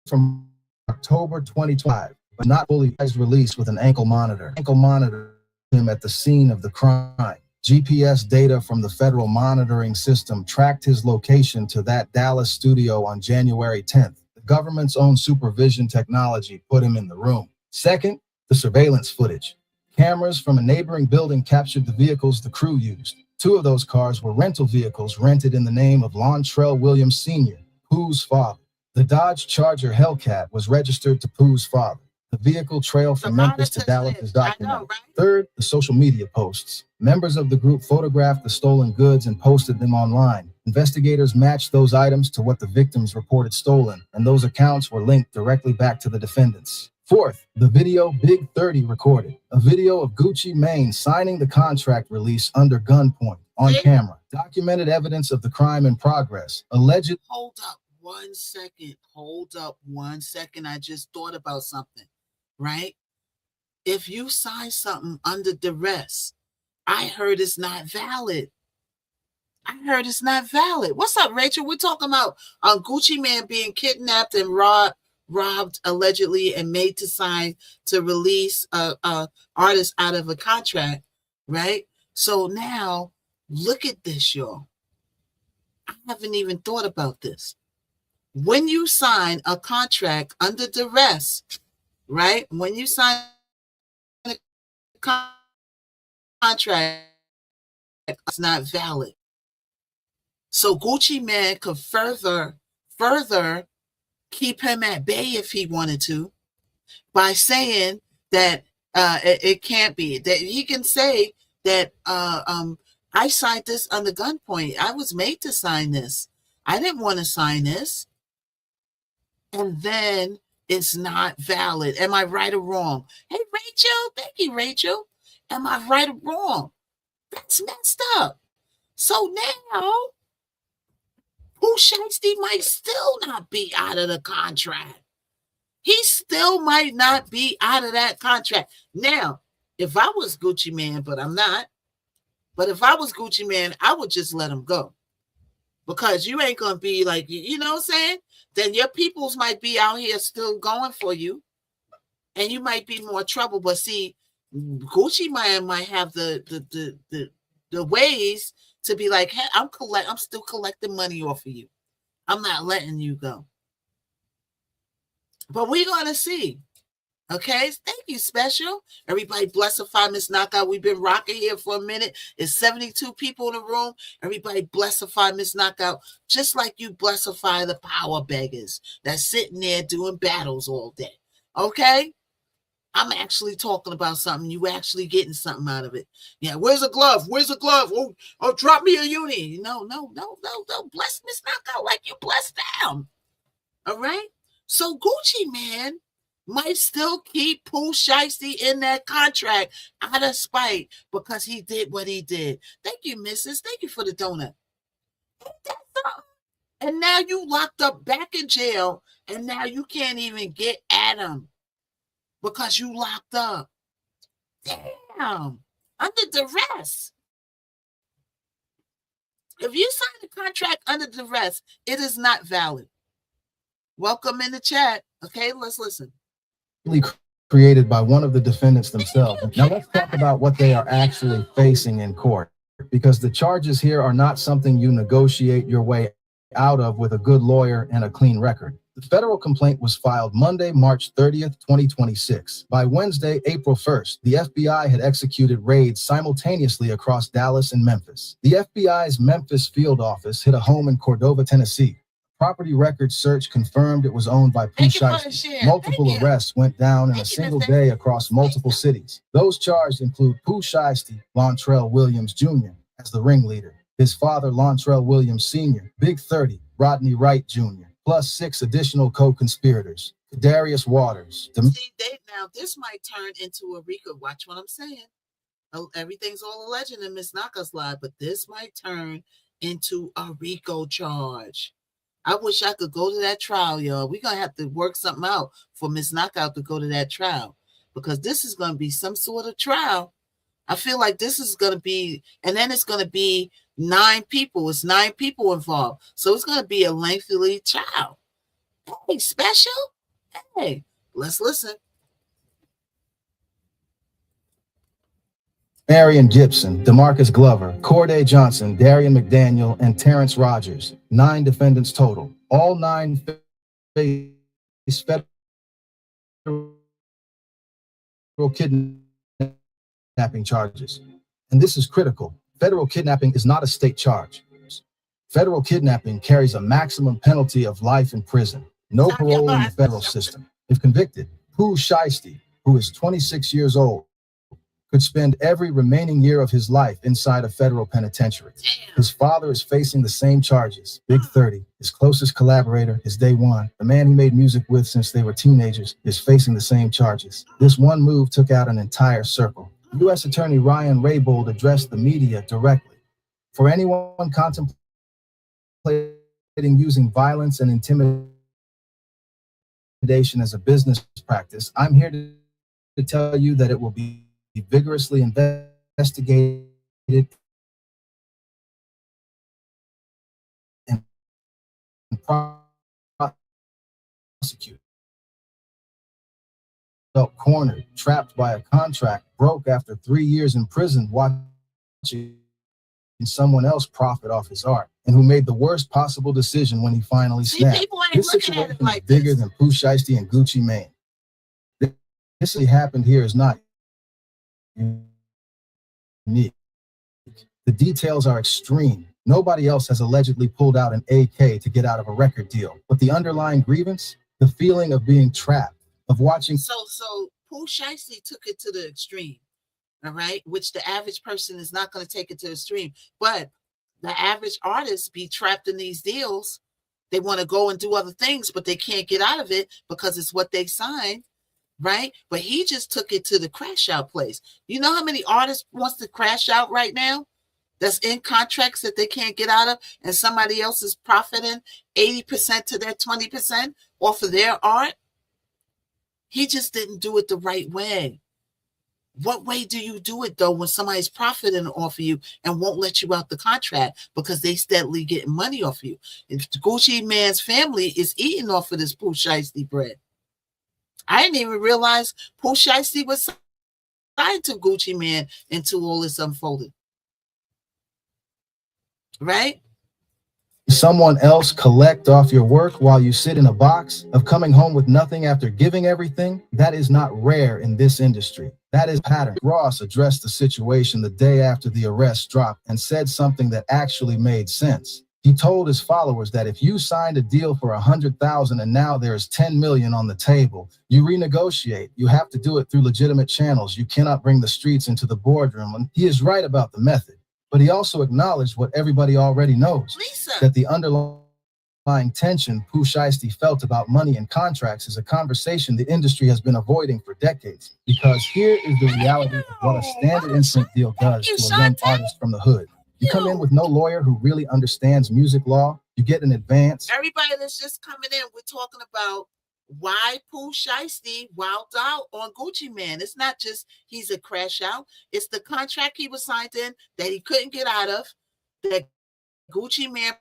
from October 2025, but not fully released with an ankle monitor. Ankle monitor him at the scene of the crime. GPS data from the federal monitoring system tracked his location to that Dallas studio on January 10th. The government's own supervision technology put him in the room. Second, the surveillance footage. Cameras from a neighboring building captured the vehicles the crew used. 2 of those cars were rental vehicles rented in the name of Lontrell Williams Sr., Pooh's father. The Dodge Charger Hellcat was registered to Pooh's father. The vehicle trail from Memphis to Dallas is documented. Third, the social media posts. Members of the group photographed the stolen goods and posted them online. Investigators matched those items to what the victims reported stolen, and those accounts were linked directly back to the defendants. Fourth, the video Big 30 recorded. A video of Gucci Mane signing the contract release under gunpoint on camera. Documented evidence of the crime in progress. Alleged... Hold up 1 second. Hold up 1 second. I just thought about something. Right? If you sign something under duress, I heard it's not valid. What's up, Rachel? We're talking about Gucci Mane being kidnapped and robbed allegedly and made to sign to release artist out of a contract, right? So now look at this, y'all. I haven't even thought about this. When you sign a contract under duress, right? When you sign a contract, it's not valid. So Gucci Mane could further keep him at bay if he wanted to by saying that it can't be. That he can say that I signed this under gunpoint. I was made to sign this. I didn't want to sign this. And then it's not valid. Am I right or wrong? Hey, Rachel. Thank you, Rachel. Am I right or wrong? That's messed up. So now, Pooh Shiesty might still not be out of the contract. He still might not be out of that contract. Now, if I was Gucci Mane, but I'm not, but if I was Gucci Mane, I would just let him go. Because you ain't going to be like, you know what I'm saying? Then your peoples might be out here still going for you. And you might be more trouble. But see, Gucci Mane might have the ways to be like, hey, I'm still collecting money off of you. I'm not letting you go. But we're gonna see. Okay, thank you, Special. Everybody blessify Miss Knockout. We've been rocking here for a minute. It's 72 people in the room. Everybody blessify Miss Knockout, just like you blessify the power beggars that's sitting there doing battles all day. Okay? I'm actually talking about something. You actually getting something out of it. Yeah, where's a glove? Where's a glove? Oh, drop me a uni. No. Bless Miss Knockout like you blessed them. All right? So Gucci Man might still keep Pooh Shiesty in that contract out of spite because he did what he did. Thank you, Mrs. Thank you for the donut. And now you locked up back in jail, and now you can't even get at him because you locked up. Damn. Under duress. If you sign a contract under duress, it is not valid. Welcome in the chat. Okay, let's listen. Created by one of the defendants themselves. Now let's talk about what they are actually facing in court, because the charges here are not something you negotiate your way out of with a good lawyer and a clean record. The federal complaint was filed Monday, March 30th, 2026. By Wednesday, April 1st, the FBI had executed raids simultaneously across Dallas and Memphis. The FBI's Memphis field office hit a home in Cordova, Tennessee. Property record search confirmed it was owned by Pooh Shiesty. Multiple arrests went down in a single day across multiple cities. Those charged include Pooh Shiesty, Lontrell Williams Jr. as the ringleader, his father Lontrell Williams Sr., Big 30, Rodney Wright Jr., plus 6 additional co-conspirators, Darius Waters. Now this might turn into a RICO. Watch what I'm saying. Everything's all alleged in Miss Knockout's live, but this might turn into a RICO charge. I wish I could go to that trial, y'all. We're going to have to work something out for Miss Knockout to go to that trial, because this is going to be some sort of trial. I feel like this is going to be, and then it's going to be 9 people. It's 9 people involved. So it's going to be a lengthy trial. Hey, Special? Hey, let's listen. Marion Gibson, DeMarcus Glover, Corday Johnson, Darian McDaniel, and Terrence Rogers. 9 defendants total. All 9 face federal kidnapping charges. And this is critical. Federal kidnapping is not a state charge. Federal kidnapping carries a maximum penalty of life in prison. No parole in the federal system. If convicted, Pooh Shiesty, who is 26 years old, could spend every remaining year of his life inside a federal penitentiary. His father is facing the same charges. Big 30, his closest collaborator, his day one, the man he made music with since they were teenagers, is facing the same charges. This one move took out an entire circle. U.S. Attorney Ryan Raybould addressed the media directly. For anyone contemplating using violence and intimidation as a business practice, I'm here to tell you that it will be vigorously investigated and prosecuted. Felt cornered, trapped by a contract, broke after 3 years in prison watching someone else profit off his art, and who made the worst possible decision when he finally snapped. This situation is bigger than Pooh Shiesty and Gucci Mane. This happened here is not unique. The details are extreme. Nobody else has allegedly pulled out an AK to get out of a record deal. But the underlying grievance, the feeling of being trapped, of watching. So Pooh Shiesty took it to the extreme, all right? Which the average person is not going to take it to the extreme. But the average artist be trapped in these deals. They want to go and do other things, but they can't get out of it because it's what they signed. Right? But he just took it to the crash out place. You know how many artists wants to crash out right now? That's in contracts that they can't get out of, and somebody else is profiting 80% to their 20% off of their art. He just didn't do it the right way. What way do you do it, though, when somebody's profiting off of you and won't let you out the contract because they steadily getting money off of you? If the Gucci Man's family is eating off of this Pooh Shiesty bread. I didn't even realize Pooh Shiesty was signed to Gucci Man until all this unfolded. right? Someone else collect off your work while you sit in a box of coming home with nothing after giving everything? That is not rare in this industry. That is pattern. Ross addressed the situation the day after the arrest dropped and said something that actually made sense. He told his followers that if you signed a deal for 100,000 and now there's 10 million on the table, you renegotiate. You have to do it through legitimate channels. You cannot bring the streets into the boardroom. And he is right about the method. But he also acknowledged what everybody already knows, that the underlying tension Pooh Shiesty felt about money and contracts is a conversation the industry has been avoiding for decades. Because here is the reality of what a standard instant deal does to a young artist from the hood. You come in with no lawyer who really understands music law, you get an advance. Everybody that's just coming in, we're talking about why Pooh Shiesty wilded out on Gucci Mane. It's not just he's a crash out. It's the contract he was signed in that he couldn't get out of, that Gucci Mane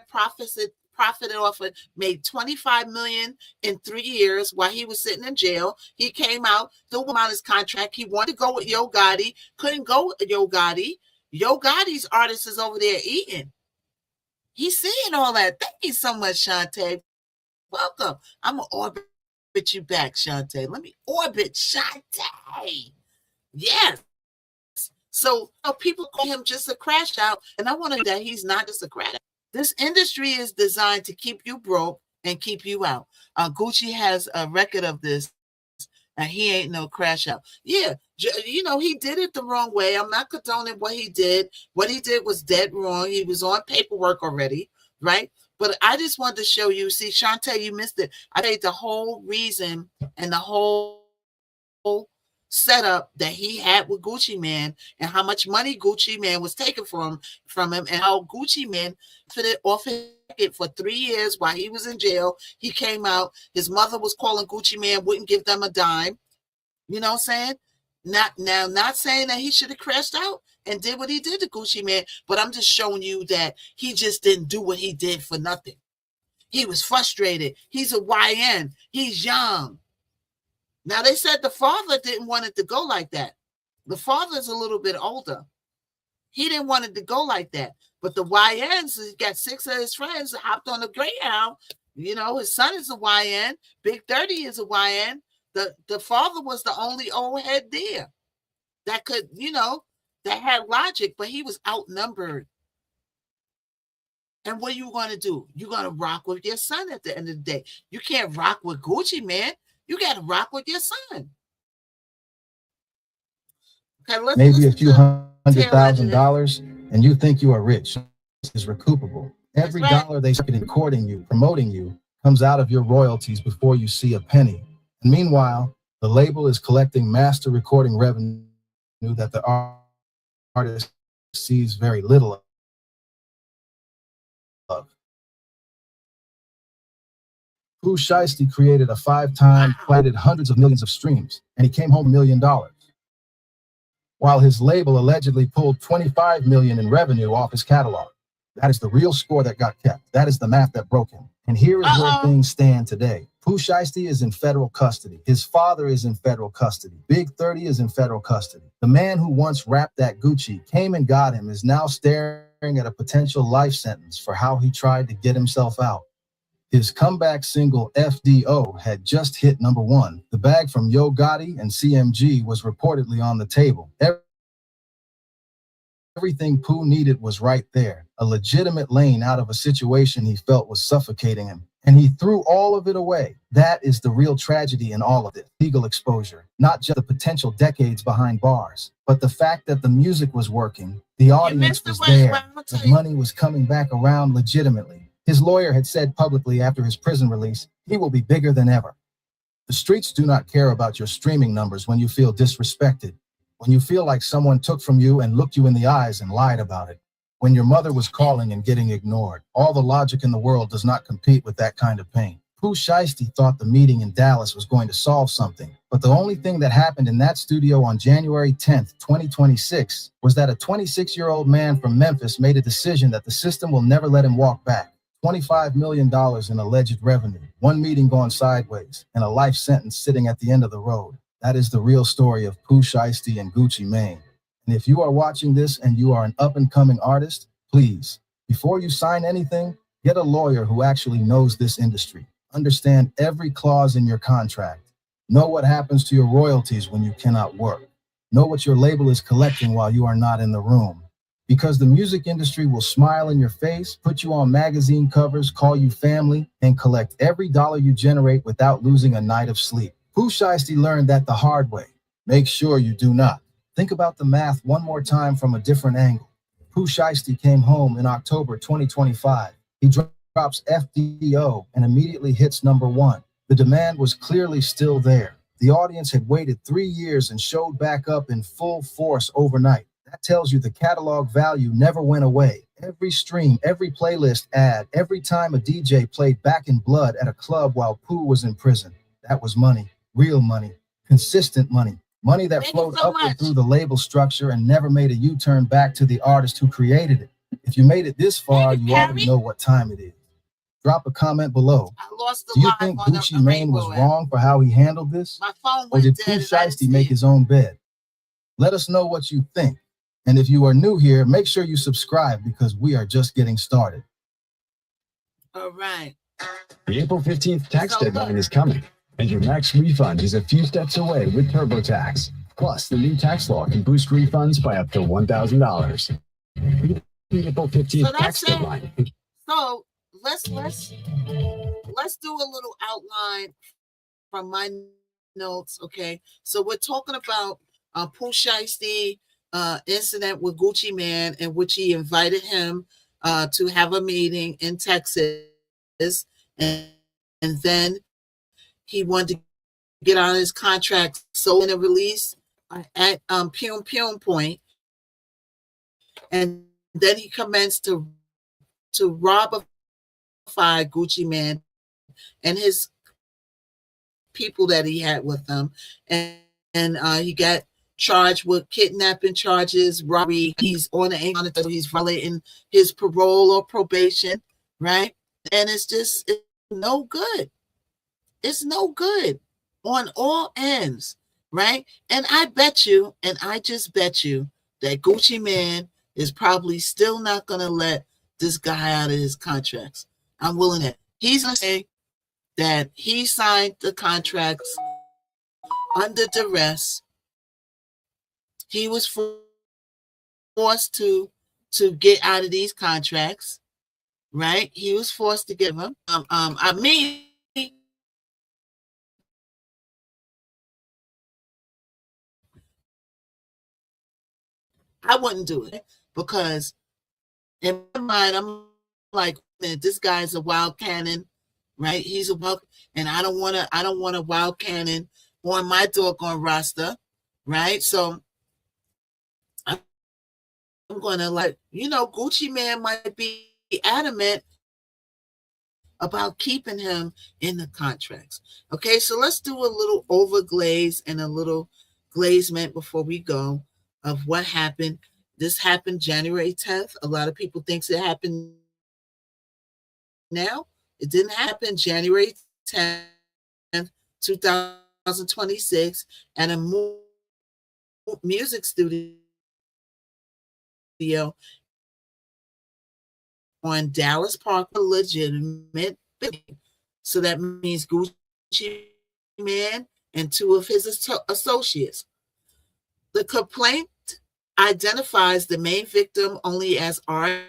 profited off of, made 25 million in 3 years while he was sitting in jail. He came out, threw him out his contract. He wanted to go with Yo Gotti, couldn't go with Yo Gotti. Yo Gotti's artist is over there eating. He's seeing all that. Thank you so much, Shantae. Welcome. I'm going to orbit you back, Shantae. Let me orbit Shantae. Yes. So people call him just a crash out, and I want to know that he's not just a crash out. This industry is designed to keep you broke and keep you out. Gucci has a record of this, and he ain't no crash out. Yeah, you know, he did it the wrong way. I'm not condoning what he did. What he did was dead wrong. He was on paperwork already, right? But I just wanted to show you. See, Shantae, you missed it. I made the whole reason and the whole setup that he had with Gucci Mane and how much money Gucci Mane was taken from him, and how Gucci Mane put it off his pocket for 3 years while he was in jail. He came out. His mother was calling Gucci Mane, wouldn't give them a dime. You know what I'm saying? Not saying that he should have crashed out and did what he did to Gucci Mane, but I'm just showing you that he just didn't do what he did for nothing. He was frustrated. He's a YN. He's young. Now, they said the father didn't want it to go like that. The father's a little bit older. He didn't want it to go like that. But the YNs, he got 6 of his friends that hopped on the Greyhound. You know, his son is a YN. Big 30 is a YN. The father was the only old head there that could, you know, that had logic, but he was outnumbered. And what are you going to do? You're going to rock with your son at the end of the day. You can't rock with Gucci Mane. You got to rock with your son. Okay, maybe a few $100,000 and you think you are rich. This is recoupable. Every dollar they spend in courting you, promoting you, comes out of your royalties before you see a penny. And meanwhile, the label is collecting master recording revenue that the artist sees very little of. Pooh Shiesty created a 5-time, planted hundreds of millions of streams, and he came home $1 million. While his label allegedly pulled 25 million in revenue off his catalog. That is the real score that got kept. That is the math that broke him. And here is where things stand today. Pooh Shiesty is in federal custody. His father is in federal custody. Big 30 is in federal custody. The man who once rapped that Gucci came and got him is now staring at a potential life sentence for how he tried to get himself out. His comeback single FDO had just hit #1. The bag from Yo Gotti and CMG was reportedly on the table. Everything Pooh needed was right there, a legitimate lane out of a situation he felt was suffocating him. And he threw all of it away. That is the real tragedy in all of this. Legal exposure, not just the potential decades behind bars, but the fact that the music was working, the audience was there, the money was coming back around legitimately. His lawyer had said publicly after his prison release, he will be bigger than ever. The streets do not care about your streaming numbers when you feel disrespected, when you feel like someone took from you and looked you in the eyes and lied about it, when your mother was calling and getting ignored. All the logic in the world does not compete with that kind of pain. Pooh Shiesty thought the meeting in Dallas was going to solve something, but the only thing that happened in that studio on January 10th, 2026, was that a 26-year-old man from Memphis made a decision that the system will never let him walk back. $25 million in alleged revenue, 1 meeting gone sideways, and a life sentence sitting at the end of the road. That is the real story of Pooh Shiesty and Gucci Mane. And if you are watching this and you are an up-and-coming artist, Please, before you sign anything, get a lawyer who actually knows this industry. Understand every clause in your contract. Know what happens to your royalties when you cannot work. Know what your label is collecting while you are not in the room. Because the music industry will smile in your face, put you on magazine covers, call you family, and collect every dollar you generate without losing a night of sleep. Pooh Shiesty learned that the hard way. Make sure you do not. Think about the math one more time from a different angle. Pooh Shiesty came home in October 2025. He drops FDO and immediately hits #1. The demand was clearly still there. The audience had waited 3 years and showed back up in full force overnight. That tells you the catalog value never went away. Every stream, every playlist ad, every time a DJ played Back in Blood at a club while Pooh was in prison. That was money, real money, consistent money. Money that flowed upward through the label structure and never made a U-turn back to the artist who created it. If you made it this far, you already know what time it is. Drop a comment below. Do you think Gucci Mane was wrong for how he handled this? Or did Pooh Shiesty make his own bed? Let us know what you think. And if you are new here, make sure you subscribe because we are just getting started. All right. The April 15th tax deadline is coming, and your max refund is a few steps away with TurboTax. Plus, the new tax law can boost refunds by up to $1,000. The April 15th tax deadline. So let's do a little outline from my notes. Okay. So we're talking about Pooh Shiesty incident with Gucci Mane, in which he invited him to have a meeting in Texas, and then he wanted to get on his contract, so in a release at Pum Point, and then he commenced to robify Gucci Mane and his people that he had with him, and he got charged with kidnapping charges, robbery. He's on the he's violating his parole or probation, right? And it's no good. It's no good on all ends, right? And I just bet you that Gucci Mane is probably still not going to let this guy out of his contracts. I'm willing to. He's going to say that he signed the contracts under duress. He was forced to get out of these contracts, right? He was forced to give them. I wouldn't do it because in my mind, I'm like, man, this guy's a wild cannon, right? He's a wild, and I don't want a wild cannon on my doggone roster, right? So I'm going to Gucci Mane might be adamant about keeping him in the contracts. Okay, so let's do a little overglaze and a little glazement before we go of what happened. This happened January 10th. A lot of people think it happened now. It didn't happen January 10th, 2026, at a music studio on Dallas Park, a legitimate building. So that means Gucci Mane and two of his associates. The complaint identifies the main victim only as RD,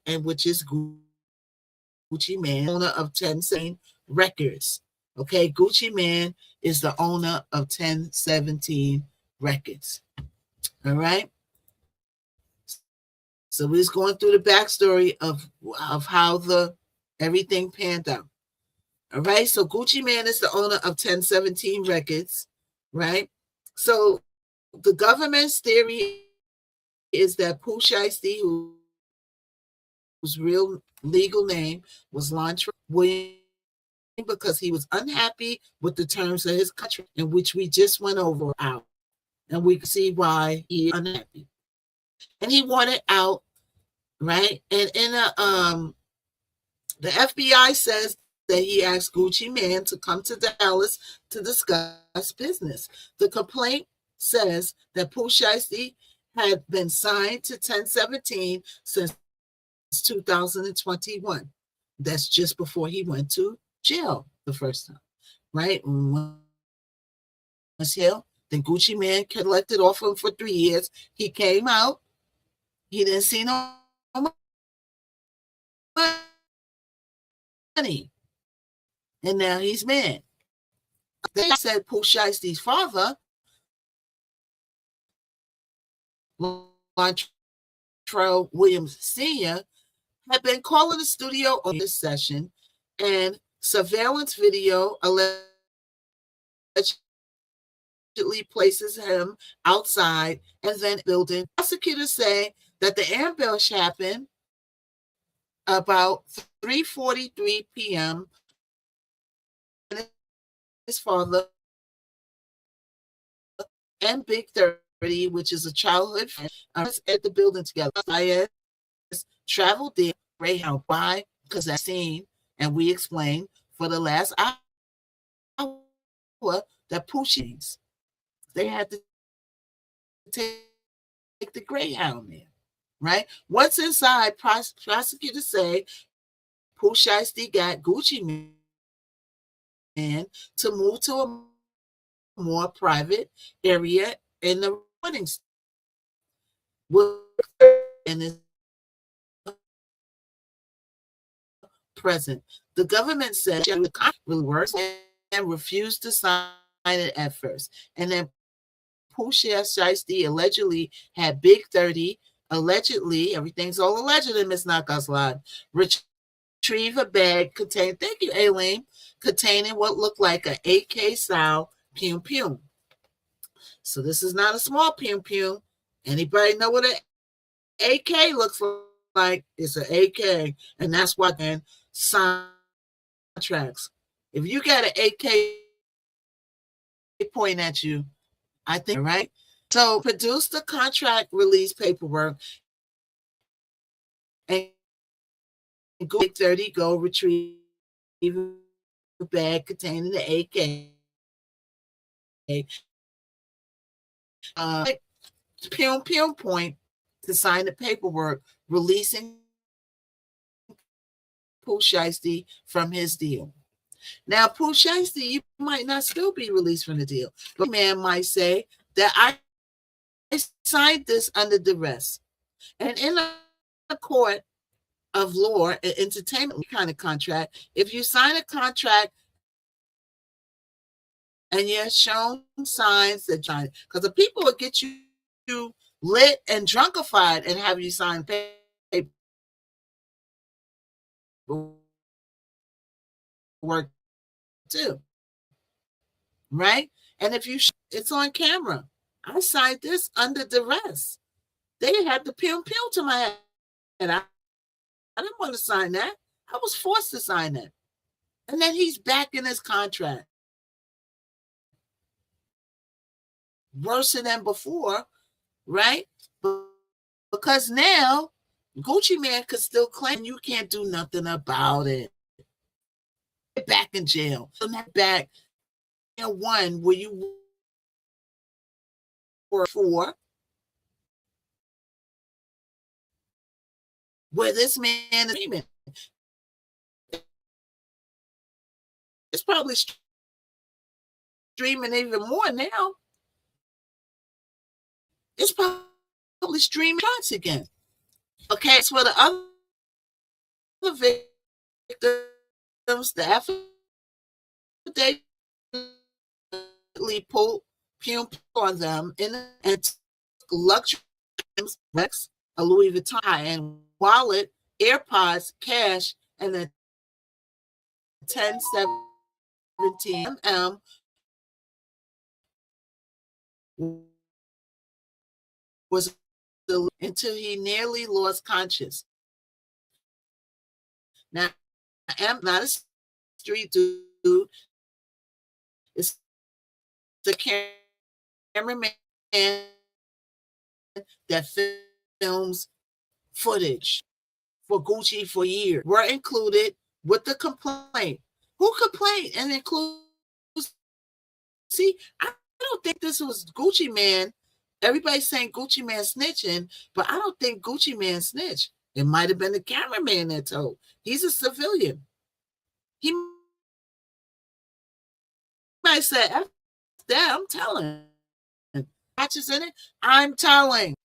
and which is Gucci Mane, owner of 1017 Records. Okay, Gucci Mane is the owner of 1017 Records. All right. So we're just going through the backstory of how everything panned out. All right. So Gucci Mane is the owner of 1017 Records, right? So the government's theory is that Pooh Shiesty, whose real legal name was Lil Tjay, because he was unhappy with the terms of his contract, in which we just went over out. And we can see why he is unhappy. And he wanted out, right? And the FBI says that he asked Gucci Mane to come to Dallas to discuss business. The complaint says that Pooh Shiesty had been signed to 1017 since 2021. That's just before he went to jail the first time, right? Once jail, then Gucci Mane collected off him for 3 years. He came out. He didn't see no money. And now he's mad. They said Pooh Shiesty's father, Latrell Williams Sr., had been calling the studio on this session, and surveillance video allegedly places him outside and then building. Prosecutors say that the ambush happened about 3:43 p.m. His father and Big 30, which is a childhood friend, at the building together. I traveled there, Greyhound. Why? Because that scene, and we explained for the last hour that Pooh Shiesty, they had to take the Greyhound there, right? What's inside? Prosecutors say Pooh Shiesty got Gucci Mane to move to a more private area in the recording and is present. The government said it really works and refused to sign it at first. And then Pooh Shiesty allegedly had Big 30, allegedly, everything's all alleged in Miss Knockout's retrieve a bag containing, thank you, Aileen, containing what looked like an AK style Pew Pew. So this is not a small Pew Pew. Anybody know what an AK looks like? It's an AK, and that's why then soundtracks. If you got an AK point at you, I think, right? So produce the contract release paperwork and go Big 30, go retrieve a bag containing the AK. Pew point to sign the paperwork releasing Pooh Shiesty from his deal. Now, Pooh Shiesty, you might not still be released from the deal. The man might say that I signed this under duress. And in a court of law, an entertainment kind of contract, if you sign a contract and you're shown signs that try, because the people will get you lit and drunkified and have you sign paper work too, right? And if you, it's on camera. I signed this under duress. They had the Pew to my head, and I didn't want to sign that. I was forced to sign that. And then he's back in his contract. Worse than before, right? Because now Gucci Mane could still claim you can't do nothing about it. Back in jail. So not back in one where you were for, where this man is dreaming. It's probably streaming even more now. It's probably streaming shots again. Okay, so for the other victims, the affidavit pulled Pew on them and luxury items, a Louis Vuitton and wallet, AirPods, cash, and the 1017 was until he nearly lost conscious. Now, I am not a street dude. It's the cameraman that films footage for Gucci for years were included with the complaint. Who complained and includes? See, I don't think this was Gucci Mane everybody's saying Gucci Man snitching, but I don't think Gucci Man snitched. It might have been the cameraman that told. He's a civilian. He might say, F that, I'm telling. Matches in it, I'm telling.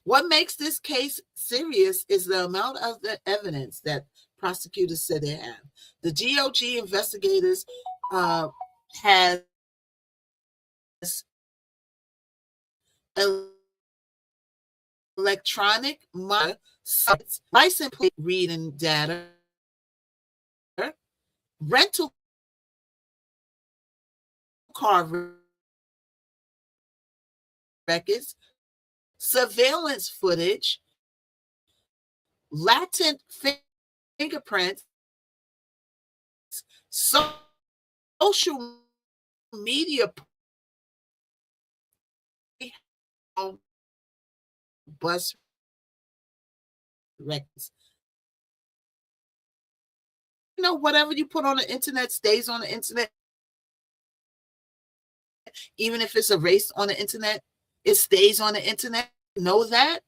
What makes this case serious is the amount of the evidence that prosecutors said they have. The GOG investigators has electronic sites, license plate reading data, rental car records, surveillance footage, latent fingerprints, social media bus records. You know, whatever you put on the internet stays on the internet. Even if it's erased on the internet, it stays on the internet. Know that?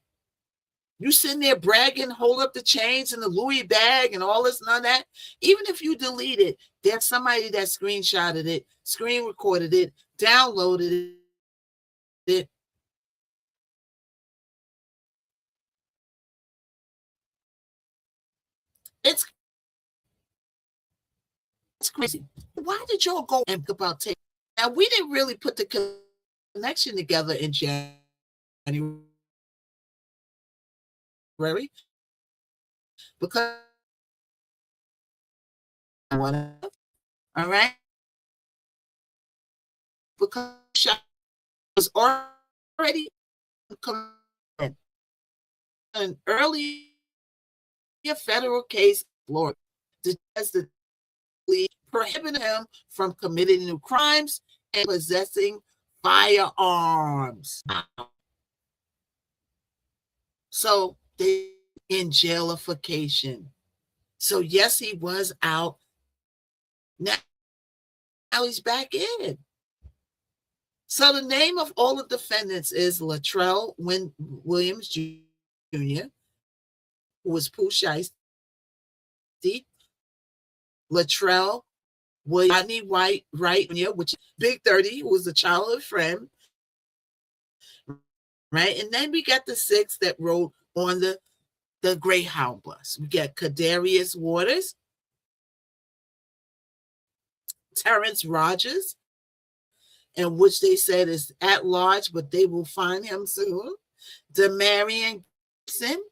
You sitting there bragging, hold up the chains and the Louis bag and all this and all that. Even if you delete it, there's somebody that screenshotted it, screen recorded it, downloaded it. It's crazy. Why did y'all go and about tape? Now, we didn't really put the connection together in January. Because all right, because was already an early federal case, Lord, as the prohibiting him from committing new crimes and possessing firearms. So they in jailification. So yes, he was out. Now he's back in. So the name of all the defendants is Latrell Williams Jr., who was Pooh Shiesty, Latrell Rodney White, which is Big 30, who was a childhood friend, right? And then we got the 6 that rode on the Greyhound bus. We got Kadarius Waters, Terrence Rogers, and which they said is at large, but they will find him soon. Demarion Gibson,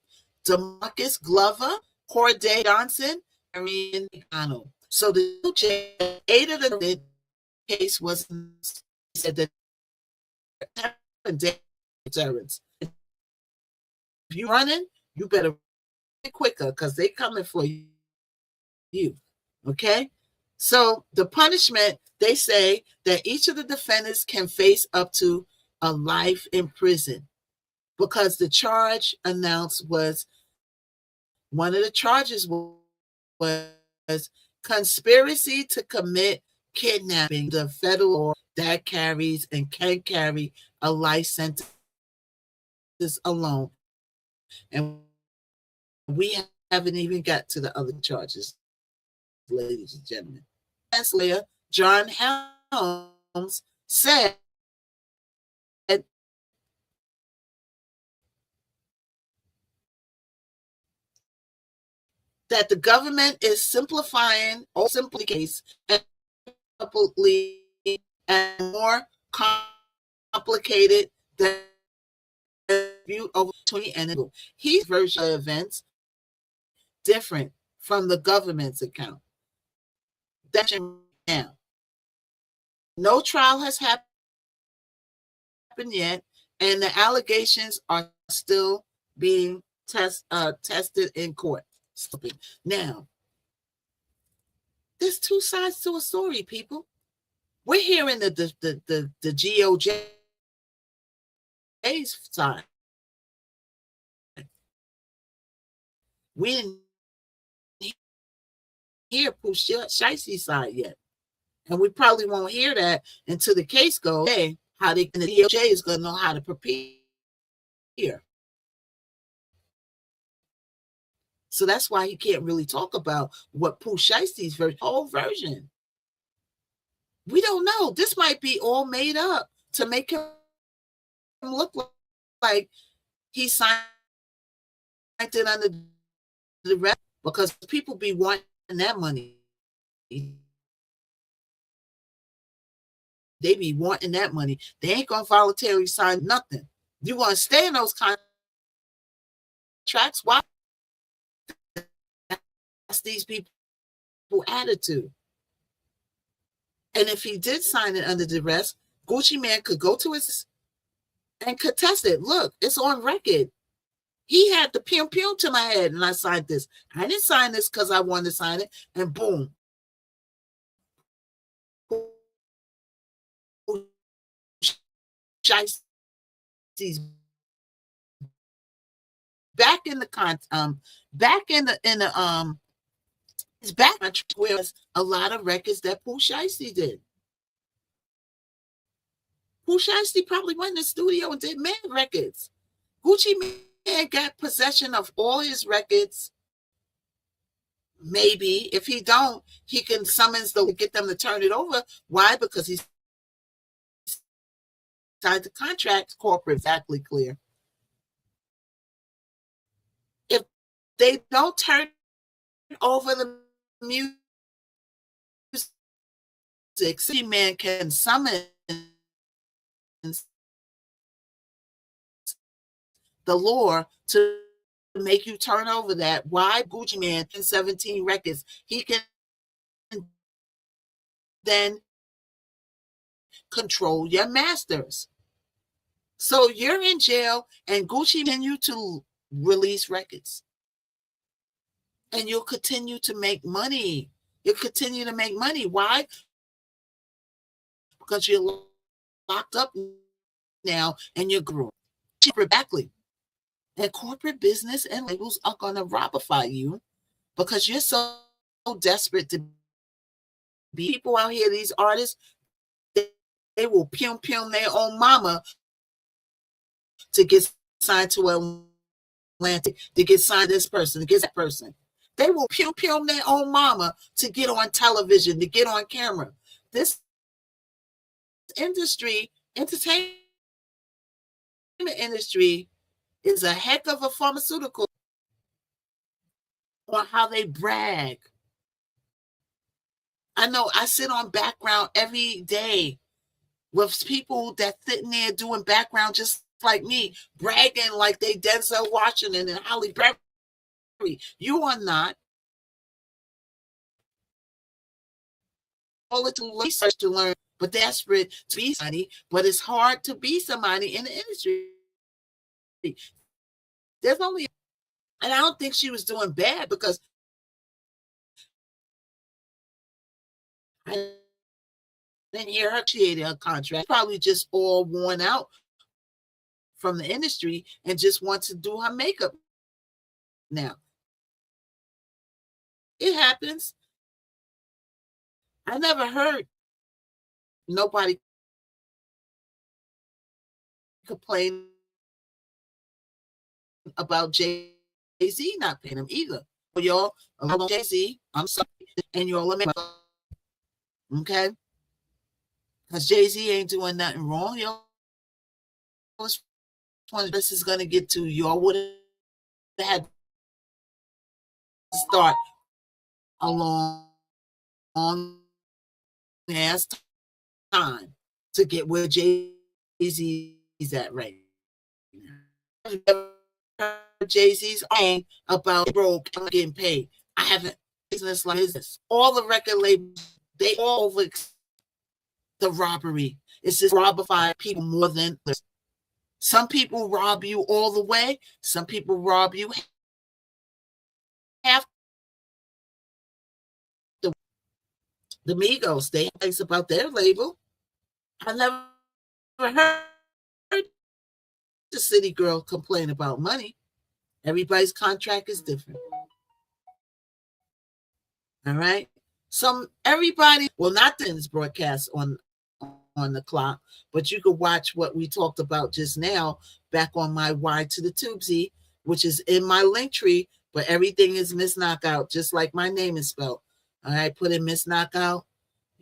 DeMarcus Glover, Corday Johnson, and Marion McDonald. So the Lil Tjay, 8 of the case was said that Terrence. If you're running, you better be quicker because they're coming for you. Okay? So the punishment, they say that each of the defendants can face up to a life in prison because the charge announced was, one of the charges was conspiracy to commit kidnapping, the federal law that carries and can carry a life sentence alone. And we haven't even got to the other charges, ladies and gentlemen. Chancellor John Helms said that the government is simplifying or simplifies and more complicated than view over 20 and his version of events different from the government's account. That's now. No trial has happened yet, and the allegations are still being tested in court. Now, there's 2 sides to a story, people. We're hearing the GOJ's side. We didn't hear Pooh Shiesty's side yet. And we probably won't hear that until the case goes, hey, how they, and the DOJ is going to know how to prepare. So that's why he can't really talk about what Pooh Shiesty's whole version. We don't know. This might be all made up to make him look like he signed it under the rest, because people be wanting that money. They be wanting that money. They ain't gonna voluntarily sign nothing. You want to stay in those contracts? Why? That's these people attitude. And if he did sign it under duress, Gucci Mane could go to his and contest it. Look, it's on record. He had the pew pew to my head, and I signed this. I didn't sign this because I wanted to sign it, and boom. Shiesty's back in the it's back where a lot of records that Pooh Shiesty did. Pooh Shiesty probably went in the studio and did mad records. Gucci Mane got possession of all his records. Maybe if he don't, he can summons to get them to turn it over. Why? Because he's signed the contract, corporate, exactly clear. If they don't turn over the music, Gucci Mane can summon the law to make you turn over that. Why? Gucci Mane in 17 records. He can then control your masters. So you're in jail and Gucci continue to release records. And you'll continue to make money. You'll continue to make money. Why? Because you're locked up now and you're growing. Corporately. And corporate business and labels are going to robify you because you're so desperate to be. People out here, these artists, they will pum their own mama to get signed to Atlantic, to get signed this person, to get that person. They will pum their own mama to get on television, to get on camera. This industry, entertainment industry, is a heck of a pharmaceutical on how they brag. I know I sit on background every day with people that sitting there doing background just like me, bragging like they Denzel Washington and Halle Berry. You are not. All to research to learn, but desperate to be somebody, but it's hard to be somebody in the industry. There's only, and I don't think she was doing bad because I didn't hear her create her contract. Probably just all worn out from the industry and just wants to do her makeup now. It happens. I never heard nobody complain about Jay-Z not paying him either. Y'all, Jay-Z, I'm sorry, and y'all let me, okay? Because Jay-Z ain't doing nothing wrong. Y'all, this is going to get to, y'all would have had to start a long ass time to get where Jay-Z is at right now. Jay-Z's on about broke and getting paid. I haven't business like business. All the record labels, they all over the robbery. It's just robify people more than others. Some people rob you all the way. Some people rob you half. The Migos, they think about their label. I never heard the city girl complain about money. Everybody's contract is different. All right. Everybody, well, not this broadcast on on the clock, but you could watch what we talked about just now back on my Y to the Tubesy, which is in my link tree, but everything is Miss Knockout, just like my name is spelled. All right, put in Miss Knockout,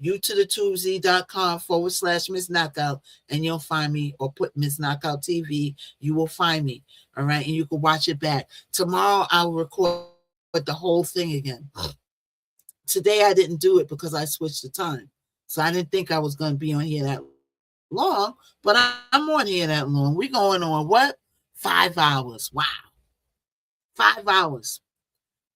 utothetubesy.com/Miss Knockout, and you'll find me, or put Miss Knockout TV, you will find me. All right, and you can watch it back. Tomorrow I'll record the whole thing again. Today I didn't do it because I switched the time. So I didn't think I was going to be on here that long, but I'm on here that long. We're going on what? 5 hours. Wow. 5 hours.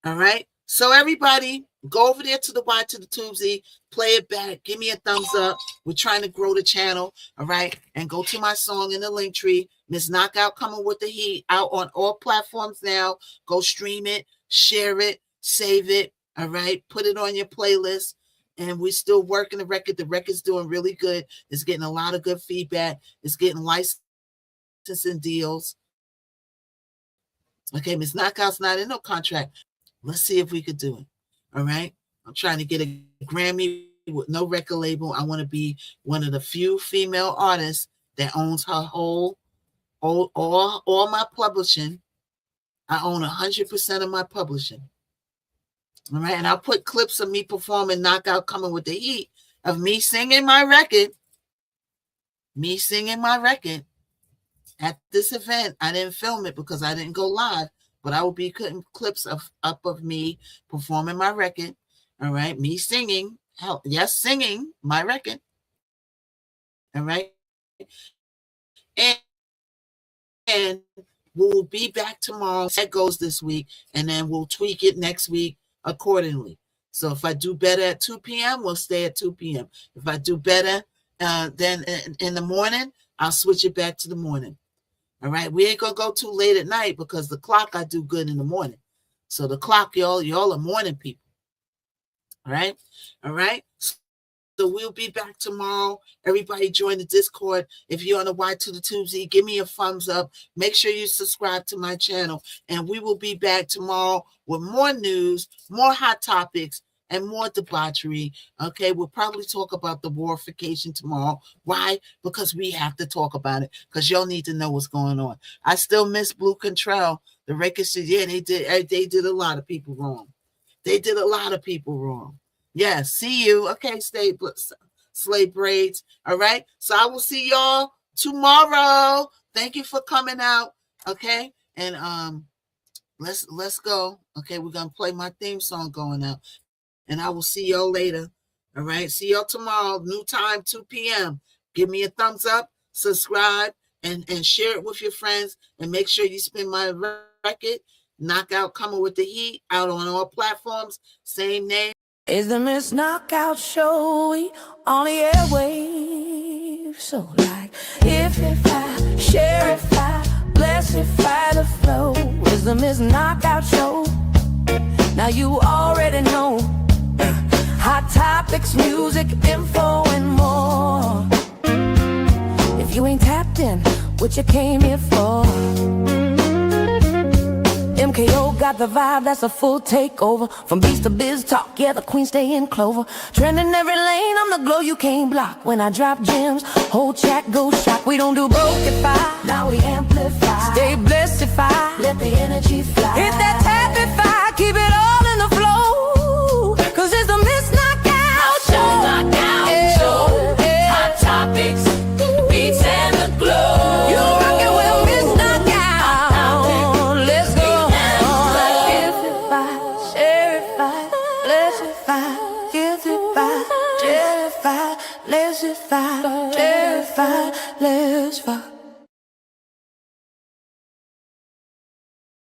All right. So everybody go over there to the Y to the Tubesy, play it back. Give me a thumbs up. We're trying to grow the channel. All right. And go to my song in the link tree. Miss Knockout coming with the heat, out on all platforms now. Go stream it, share it, save it. All right. Put it on your playlist. And we're still working the record. The record's doing really good. It's getting a lot of good feedback. It's getting licensing deals. Okay, Miss Knockout's not in no contract. Let's see if we could do it. All right. I'm trying to get a Grammy with no record label. I want to be one of the few female artists that owns her whole, all my publishing. I own 100% of my publishing. All right, and I'll put clips of me performing Knockout coming with the heat, of me singing my record. At this event. I didn't film it because I didn't go live, but I will be putting clips up of me performing my record. All right, me singing, singing my record. All right, and we'll be back tomorrow. That goes this week, and then we'll tweak it next week accordingly. So if I do better at 2 p.m., we'll stay at 2 p.m. If I do better then in the morning, I'll switch it back to the morning. All right, we ain't gonna go too late at night because the clock I do good in the morning. So the clock, y'all are morning people. All right. So we'll be back tomorrow. Everybody join the Discord. If you're on the Y to the Tubesy, give me a thumbs up. Make sure you subscribe to my channel. And we will be back tomorrow with more news, more hot topics, and more debauchery. Okay, we'll probably talk about the warification tomorrow. Why? Because we have to talk about it. Because y'all need to know what's going on. I still miss Blue Control. The record said, yeah, they did a lot of people wrong. Yeah, see you. Okay, Slave Braids. All right. So I will see y'all tomorrow. Thank you for coming out. Okay. And let's go. Okay, we're gonna play my theme song going out. And I will see y'all later. All right. See y'all tomorrow. New time, 2 p.m. Give me a thumbs up, subscribe, and share it with your friends. And make sure you spin my record. Knockout coming with the heat, out on all platforms. Same name. Is the Miss Knockout Show on the airwaves? So like, if I share, if I bless, if I the flow. Is the Miss Knockout Show? Now you already know. Hot topics, music, info, and more. If you ain't tapped in, what you came here for? MKO got the vibe, that's a full takeover. From beast to biz talk, yeah, the queen stay in clover. Trending every lane, I'm the glow you can't block. When I drop gems, whole chat go shock. We don't do brokeify, now we amplify. Stay blessed if I let the energy fly. Hit that happy